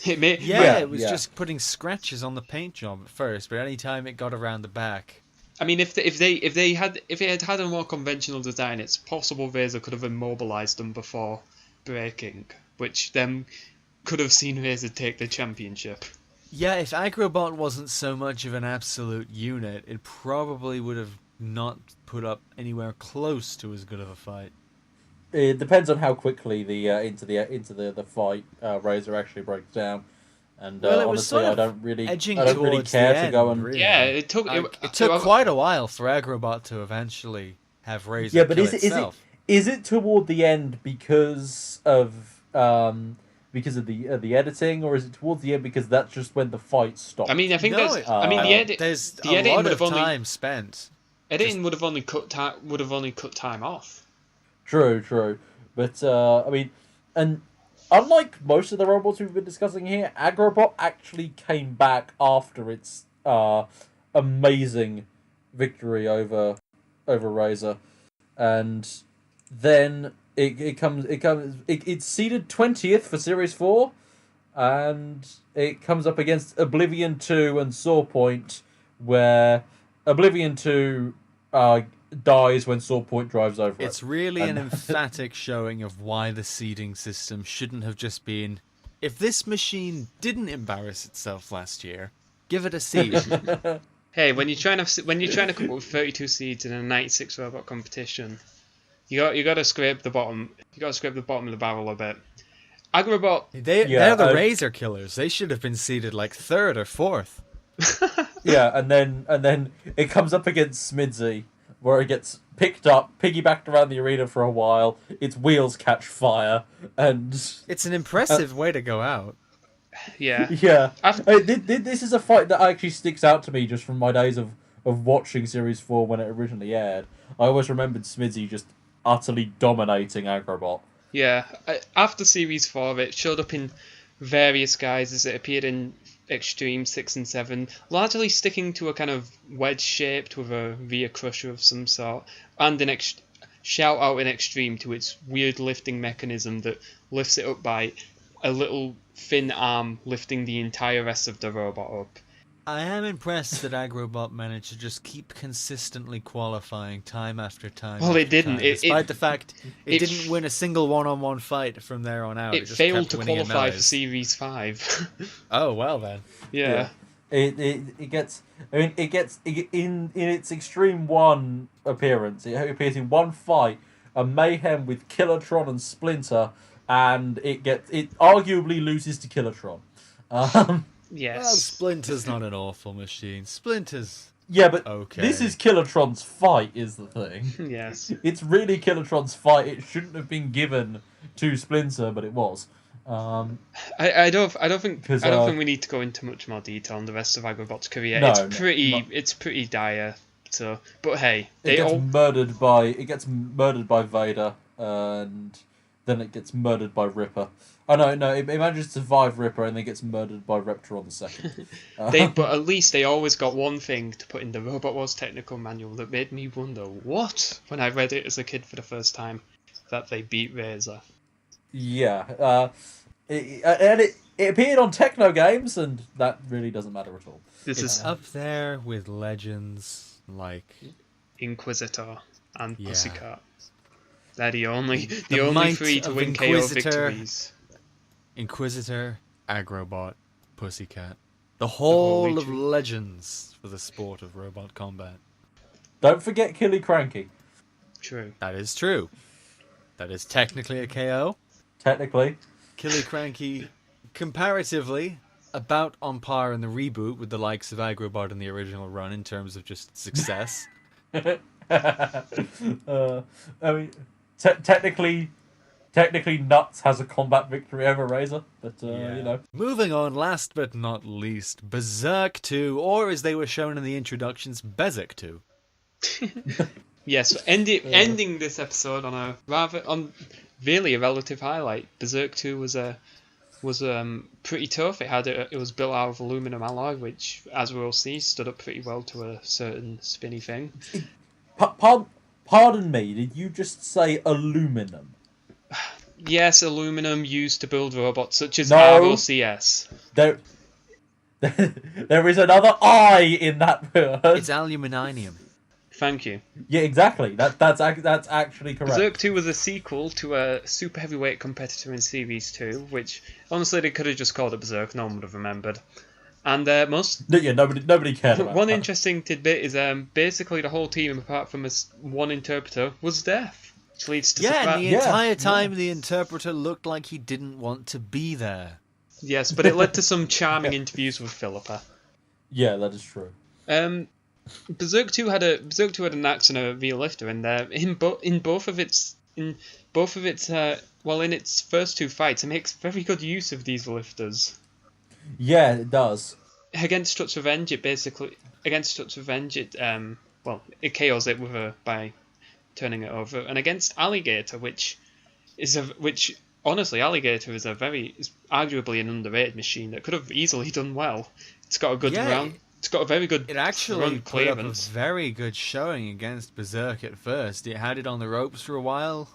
Speaker 3: It was
Speaker 2: yeah.
Speaker 3: just putting scratches on the paint job at first, but any time it got around the back,
Speaker 1: I mean, if it had a more conventional design, it's possible Razor could have immobilized them before breaking, which then could have seen Razor take the championship.
Speaker 3: yeah, if Agrobot wasn't so much of an absolute unit, it probably would have not put up anywhere close to as good of a fight.
Speaker 2: it depends on how quickly the into the fight Razor actually breaks down. And
Speaker 3: Well, it was
Speaker 2: honestly,
Speaker 3: sort
Speaker 2: I
Speaker 3: of
Speaker 2: don't really
Speaker 3: towards
Speaker 2: care
Speaker 3: the
Speaker 2: to go
Speaker 3: end,
Speaker 2: and
Speaker 3: really.
Speaker 1: Yeah, it took
Speaker 3: It took quite a while for Agrobot to eventually have Razor
Speaker 2: yeah, but
Speaker 3: kill
Speaker 2: is
Speaker 3: itself.
Speaker 2: it toward the end because of the editing, or is it towards the end because that's just when the fight stopped?
Speaker 1: I mean, I think
Speaker 3: No,
Speaker 1: there's
Speaker 3: there's
Speaker 1: the
Speaker 3: a
Speaker 1: editing
Speaker 3: lot
Speaker 1: would
Speaker 3: of
Speaker 1: have only
Speaker 3: time spent.
Speaker 1: editing would have only cut time off.
Speaker 2: True. But, I mean, and unlike most of the robots we've been discussing here, Agrobot actually came back after its amazing victory over Razor. And then it's seeded 20th for Series 4, and it comes up against Oblivion 2 and Sawpoint, where Oblivion 2 dies when Sawpoint drives over
Speaker 3: It's
Speaker 2: it.
Speaker 3: really an emphatic showing of why the seeding system shouldn't have just been, if this machine didn't embarrass itself last year, give it a seed.
Speaker 1: Hey, when you're trying to come up with 32 seeds in a 96 robot competition, you got to scrape the bottom. You got to scrape the bottom of the barrel a bit. Agrobot.
Speaker 3: They're the Razor killers. They should have been seeded like 3rd or 4th.
Speaker 2: Yeah, and then it comes up against Smidsy, where it gets picked up, piggybacked around the arena for a while. Its wheels catch fire, and
Speaker 3: It's an impressive way to go out.
Speaker 1: Yeah.
Speaker 2: yeah. This is a fight that actually sticks out to me just from my days of watching Series 4 when it originally aired. I always remembered Smidzy just utterly dominating Agrobot.
Speaker 1: Yeah. After Series 4, it showed up in various guises. It appeared in Extreme 6 and 7, largely sticking to a kind of wedge shaped with a rear crusher of some sort, and shout out in Extreme to its weird lifting mechanism that lifts it up by a little thin arm lifting the entire rest of the robot up.
Speaker 3: I am impressed that Agrobot managed to just keep consistently qualifying time after time.
Speaker 1: Well, it didn't.
Speaker 3: Despite the fact it didn't win a single one-on-one fight from there on out.
Speaker 1: It
Speaker 3: just
Speaker 1: failed
Speaker 3: kept
Speaker 1: to
Speaker 3: winning in
Speaker 1: qualify for
Speaker 3: melees.
Speaker 1: Series 5.
Speaker 3: Oh, well then.
Speaker 1: Yeah.
Speaker 2: It gets. I mean, it gets in its Extreme 1 appearance. It appears in one fight, a mayhem with Killatron and Splinter, and it arguably loses to Killatron.
Speaker 1: Yes.
Speaker 3: Well, Splinter's not an awful machine. Splinter's
Speaker 2: Yeah, but
Speaker 3: okay.
Speaker 2: this is Killatron's fight, is the thing.
Speaker 1: Yes.
Speaker 2: It's really Killatron's fight. It shouldn't have been given to Splinter, but it was.
Speaker 1: I don't think we need to go into much more detail on the rest of Agrobot's career. It's pretty dire. So, but hey,
Speaker 2: it gets murdered by Vader, and then it gets murdered by Ripper. Oh no, it manages to survive Ripper and then gets murdered by Raptor on the second.
Speaker 1: But at least they always got one thing to put in the Robot Wars technical manual that made me wonder what, when I read it as a kid for the first time, that they beat Razor.
Speaker 2: Yeah, it appeared on Techno Games, and that really doesn't matter at all.
Speaker 1: It's
Speaker 3: up there with legends like
Speaker 1: Inquisitor and
Speaker 3: Yeah.
Speaker 1: Pussycat. They're the only
Speaker 3: might
Speaker 1: three to
Speaker 3: of
Speaker 1: win KO
Speaker 3: Inquisitor.
Speaker 1: victories.
Speaker 3: Inquisitor, Agrobot, Pussycat. The whole of
Speaker 1: tree.
Speaker 3: legends for the sport of robot combat.
Speaker 2: Don't forget Killy Cranky.
Speaker 1: True.
Speaker 3: That is true. That is technically a KO.
Speaker 2: Technically.
Speaker 3: Killy Cranky, comparatively, about on par in the reboot with the likes of Agrobot in the original run in terms of just success.
Speaker 2: I mean, technically, Nuts has a combat victory over Razor, but you know.
Speaker 3: Moving on, last but not least, Berserk 2, or as they were shown in the introductions, Berserk 2.
Speaker 1: Yes, ending this episode on really a relative highlight. Berserk 2 was pretty tough. It was built out of aluminum alloy, which, as we'll see, stood up pretty well to a certain spinny thing.
Speaker 2: Pardon me, did you just say aluminum?
Speaker 1: Yes, aluminum used to build robots such as
Speaker 2: No.
Speaker 1: ROCS.
Speaker 2: There is another I in that word.
Speaker 3: It's aluminium.
Speaker 1: Thank you.
Speaker 2: Yeah, exactly. That's actually correct.
Speaker 1: Berserk 2 was a sequel to a super heavyweight competitor in Series 2, which honestly they could have just called it Berserk. No one would have remembered. And
Speaker 2: nobody cared about
Speaker 1: one
Speaker 2: that.
Speaker 1: interesting tidbit is basically the whole team, apart from one interpreter, was deaf, which leads to
Speaker 3: And the entire time the interpreter looked like he didn't want to be there.
Speaker 1: Yes, but it led to some charming interviews with Philippa.
Speaker 2: Yeah, that is true.
Speaker 1: Berserk 2 had an axe and a rear lifter in there. In its first two fights, it makes very good use of these lifters.
Speaker 2: Yeah, it does.
Speaker 1: Against Struts Revenge, it KOs it by turning it over, and against Alligator, which honestly, Alligator is arguably an underrated machine that could have easily done well. It's got a good round. It's got a very good.
Speaker 3: It actually
Speaker 1: run
Speaker 3: put up a
Speaker 1: clearance.
Speaker 3: very good showing against Berserk at first. It had it on the ropes for a while.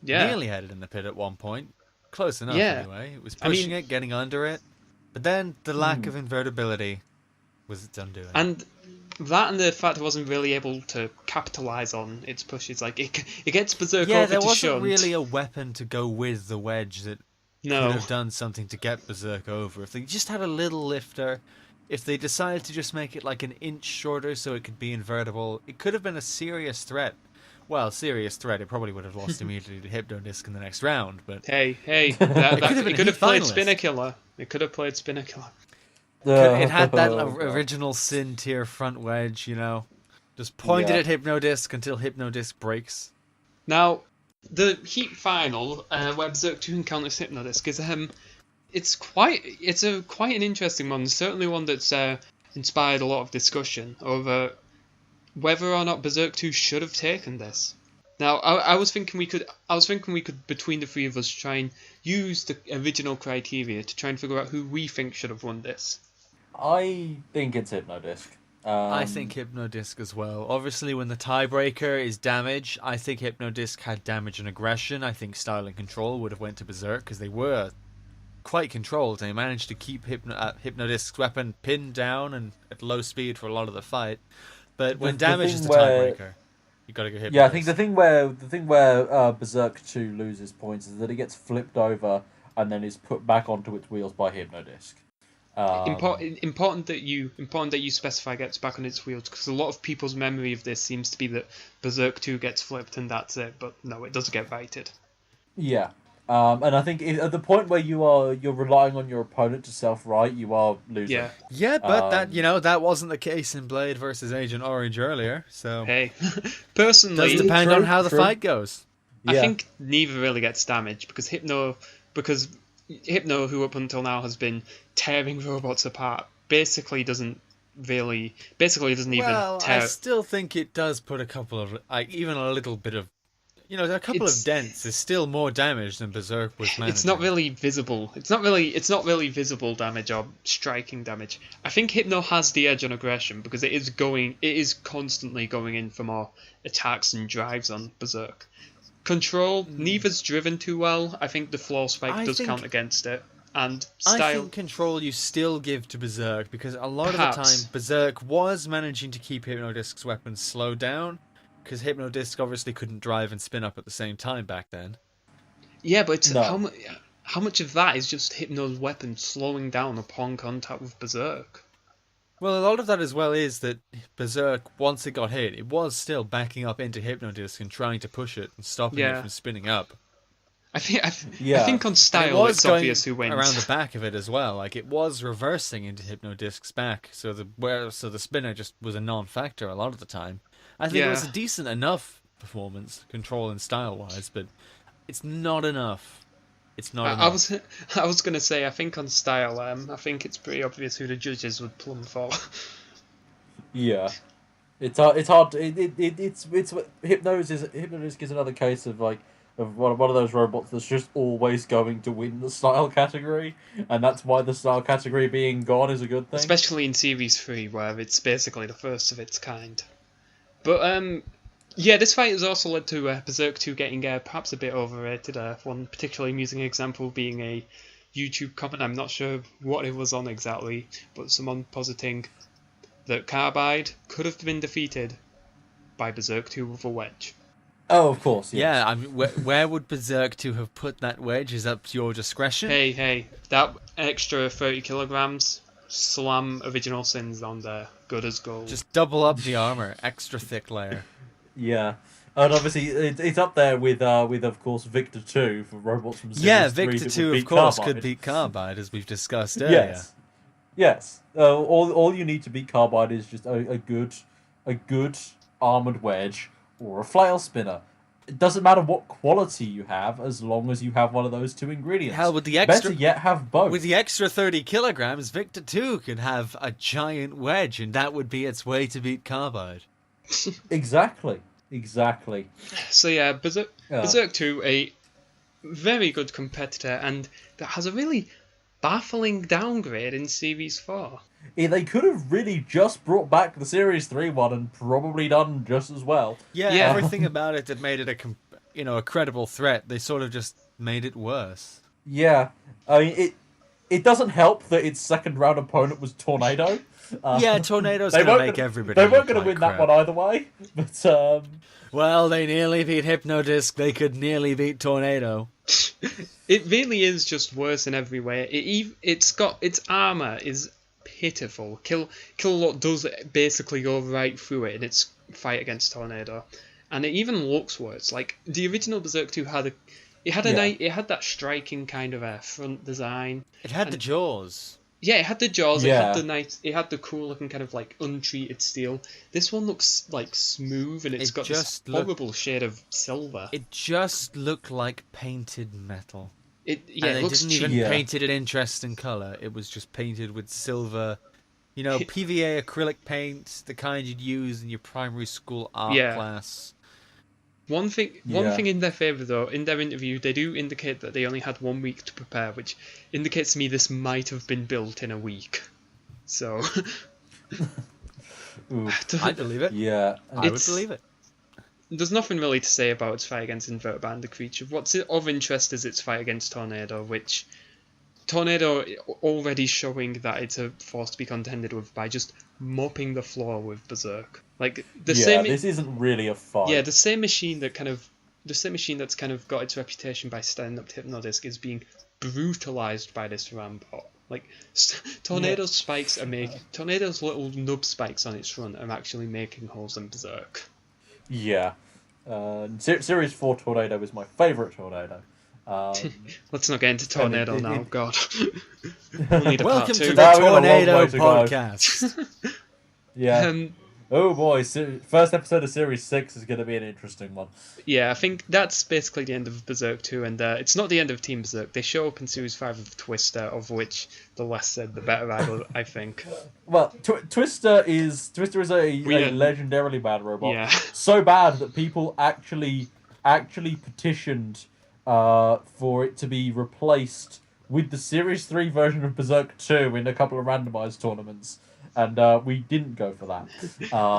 Speaker 1: Yeah.
Speaker 3: Nearly had it in the pit at one point. Close enough,
Speaker 1: Yeah.
Speaker 3: anyway. It was pushing it, getting under it. But then the lack of invertibility was its undoing.
Speaker 1: And that, and the fact it wasn't really able to capitalise on its pushes, like it gets Berserk over
Speaker 3: there
Speaker 1: to
Speaker 3: wasn't
Speaker 1: shunt.
Speaker 3: really a weapon to go with the wedge that could have done something to get Berserk over. If they just had a little lifter, if they decided to just make it like an inch shorter so it could be invertible, it could have been a serious threat. Well, serious threat. It probably would have lost immediately to Hypnodisc in the next round. But
Speaker 1: Hey, it could have played Spinner Killer. It could have played Spinner Killer.
Speaker 3: it had that original Sin tier front wedge, you know. Just pointed at Hypnodisc until Hypnodisc breaks.
Speaker 1: Now, the Heat final, where Berserk 2 encounters Hypnodisc, is quite an interesting one. Certainly one that's inspired a lot of discussion over whether or not Berserk 2 should have taken this. Now, I was thinking we could between the three of us try and use the original criteria to try and figure out who we think should have won this.
Speaker 2: I think it's Hypnodisc.
Speaker 3: I think Hypnodisc as well. Obviously, when the tiebreaker is damage, I think Hypnodisc had damage and aggression. I think style and control would have went to Berserk because they were quite controlled. They managed to keep Hypnodisc's weapon pinned down and at low speed for a lot of the fight. But when damage is the tiebreaker, you got to go Hypnodisc.
Speaker 2: Yeah, I think the thing where Berserk 2 loses points is that it gets flipped over and then is put back onto its wheels by Hypnodisc.
Speaker 1: Important that you specify gets back on its wheels, because a lot of people's memory of this seems to be that Berserk 2 gets flipped and that's it, but no, it does get righted.
Speaker 2: Yeah, and I think at the point where you're relying on your opponent to self-right, you are losing.
Speaker 3: Yeah, but that wasn't the case in Blade versus Agent Orange earlier. So
Speaker 1: hey, personally,
Speaker 3: does depend on how the fight goes.
Speaker 1: I think neither really gets damaged because Hypno, who up until now has been tearing robots apart, basically doesn't even
Speaker 3: Well,
Speaker 1: tear.
Speaker 3: I still think it does put a couple of, even a little bit of, a couple of dents is still more damage than Berserk was managing.
Speaker 1: It's not really visible. It's not really visible damage or striking damage. I think Hypno has the edge on aggression because it is constantly going in for more attacks and drives on Berserk. Control, neither's driven too well. I think the floor spike does count against it. And style,
Speaker 3: I think control you still give to Berserk because a lot of the time Berserk was managing to keep Hypnodisc's weapons slowed down because Hypnodisc obviously couldn't drive and spin up at the same time back then.
Speaker 1: Yeah, but how much of that is just Hypno's weapon slowing down upon contact with Berserk?
Speaker 3: Well, a lot of that as well is that Berserk, once it got hit, it was still backing up into Hypnodisc and trying to push it and stopping it from spinning up.
Speaker 1: I think on style it's obvious who wins.
Speaker 3: Around the back of it as well, like it was reversing into Hypnodisc's back, so the spinner just was a non-factor a lot of the time. I think it was a decent enough performance, control and style-wise, but it's not enough. It's not enough.
Speaker 1: I was gonna say I think on style, I think it's pretty obvious who the judges would plumb for.
Speaker 2: Yeah, it's hard. It's Hypnodisc is another case of one of those robots that's just always going to win the style category, and that's why the style category being gone is a good thing.
Speaker 1: Especially in Series 3, where it's basically the first of its kind. But this fight has also led to Berserk 2 getting perhaps a bit overrated. One particularly amusing example being a YouTube comment, I'm not sure what it was on exactly, but someone positing that Carbide could have been defeated by Berserk 2 with a wedge.
Speaker 2: Oh, of course, yes.
Speaker 3: Yeah. I mean, where would Berserk 2 have put that wedge? Is up to your discretion?
Speaker 1: Hey, that extra 30 kilograms, slam Original Sins on there, good as gold.
Speaker 3: Just double up the armor, extra thick layer.
Speaker 2: Yeah. And obviously, it's up there with of course, Victor 2 for robots from Series 3.
Speaker 3: Yeah, Victor 2, of course, could beat Carbide, as we've discussed earlier.
Speaker 2: Yes. All you need to beat Carbide is just a good armored wedge or a flail spinner. It doesn't matter what quality you have, as long as you have one of those two ingredients.
Speaker 3: Hell, with the extra,
Speaker 2: better yet, have both.
Speaker 3: With the extra 30 kilograms, Victor 2 could have a giant wedge, and that would be its way to beat Carbide.
Speaker 2: Exactly.
Speaker 1: So yeah, Berserk 2, a very good competitor, and that has a really baffling downgrade in Series 4.
Speaker 2: Yeah, they could have really just brought back the Series 3 one and probably done just as well.
Speaker 3: Yeah, everything about it that made it a credible threat, they sort of just made it worse.
Speaker 2: Yeah, I mean, it doesn't help that its second round opponent was Tornado.
Speaker 3: Tornado's going to make everybody.
Speaker 2: They weren't going to win that one either way, but
Speaker 3: well, they nearly beat Hypnodisc. They could nearly beat Tornado.
Speaker 1: It really is just worse in every way. Its armor is pitiful. Kill-Lot does basically go right through it in its fight against Tornado, and it even looks worse. Like the original Berserk 2 it had that striking kind of front design.
Speaker 3: It had the jaws.
Speaker 1: Yeah, it had the jaws.
Speaker 2: Yeah.
Speaker 1: It had the cool looking kind of like untreated steel. This one looks like smooth, and it's got this horrible shade of silver.
Speaker 3: It just looked like painted metal.
Speaker 1: It
Speaker 3: and
Speaker 1: looks
Speaker 3: didn't
Speaker 1: cheap.
Speaker 3: even paint it an interesting color. It was just painted with silver, PVA acrylic paint, the kind you'd use in your primary school art class. One thing in their favour though, in their interview, they do indicate that they only had 1 week to prepare, which indicates to me this might have been built in a week. So, I believe it.
Speaker 2: Yeah,
Speaker 3: I would believe it.
Speaker 1: There's nothing really to say about its fight against Invertebrate the creature. What's of interest is its fight against Tornado, which Tornado already showing that it's a force to be contended with by just mopping the floor with Berserk. Like this
Speaker 2: isn't really a fight.
Speaker 1: Yeah, the same machine that's kind of got its reputation by standing up to Hypnodisc is being brutalized by this Rambot. Like Tornado's spikes Tornado's little nub spikes on its front are actually making holes in Berserk.
Speaker 2: Yeah. Series 4 Tornado is my favourite Tornado.
Speaker 1: Let's not get into Tornado now, God.
Speaker 3: Welcome to the Tornado Podcast.
Speaker 2: Yeah. Oh boy, first episode of Series 6 is going to be an interesting one.
Speaker 1: Yeah, I think that's basically the end of Berserk 2, and it's not the end of Team Berserk. They show up in Series 5 of Twister, of which the less said, the better, I think.
Speaker 2: Well, Twister is a legendarily bad robot.
Speaker 1: Yeah.
Speaker 2: So bad that people actually petitioned for it to be replaced with the Series 3 version of Berserk 2 in a couple of randomized tournaments. And we didn't go for that.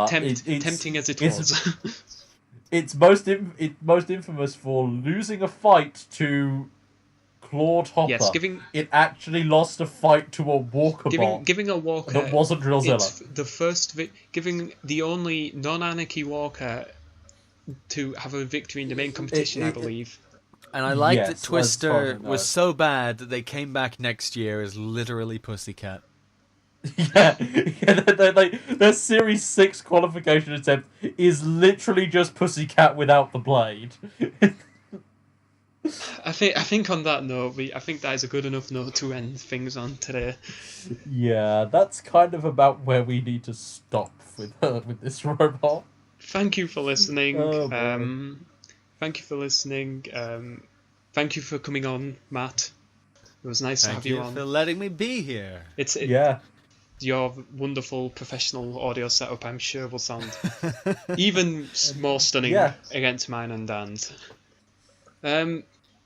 Speaker 1: Tempting as it was.
Speaker 2: It's most infamous for losing a fight to Claude Hopper.
Speaker 1: Yes,
Speaker 2: it actually lost a fight to a Walker bot.
Speaker 1: Giving a Walker
Speaker 2: that wasn't Drillzilla.
Speaker 1: It's giving the only non-anarchy Walker to have a victory in the main competition, I believe.
Speaker 3: And I like that Twister was so bad that they came back next year as literally Pussycat.
Speaker 2: Their Series 6 qualification attempt is literally just Pussycat without the blade.
Speaker 1: I think on that note, I think that is a good enough note to end things on today.
Speaker 2: Yeah, that's kind of about where we need to stop with this robot.
Speaker 1: Thank you for listening. Thank you for listening. Thank you for coming on, Matt. It was nice to have you on.
Speaker 3: Thank you for letting me be here.
Speaker 1: Your wonderful professional audio setup, I'm sure, will sound even more stunning against mine and Dan's. Tune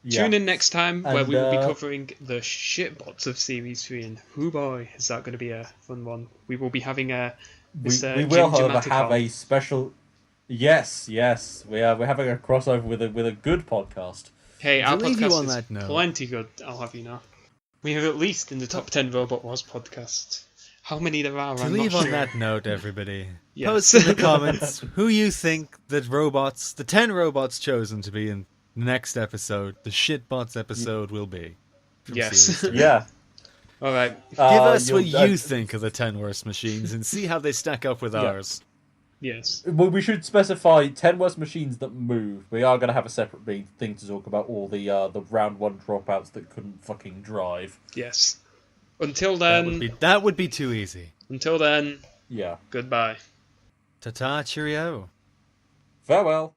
Speaker 1: in next time where we will be covering the shitbots of Series 3, and oh boy, is that going to be a fun one. We will be having we will, however, have a special... Yes, we're having a crossover with a good podcast. Hey, our podcast is plenty good, I'll have you know. We are at least in the top 10 Robot Wars podcasts. How many there are, I'm not sure.
Speaker 3: On that note, everybody, post in the comments who you think the 10 robots chosen to be in the next episode, the Shitbots episode, will be.
Speaker 1: Yes.
Speaker 2: Yeah.
Speaker 1: All right.
Speaker 3: Give us what you think of the 10 worst machines and see how they stack up with ours.
Speaker 1: Yes.
Speaker 2: Well, we should specify 10 worst machines that move. We are going to have a separate thing to talk about all the round 1 dropouts that couldn't fucking drive.
Speaker 1: Yes. Until then...
Speaker 3: That would be too easy.
Speaker 1: Until then...
Speaker 2: Yeah.
Speaker 1: Goodbye.
Speaker 3: Ta-ta, cheerio.
Speaker 2: Farewell.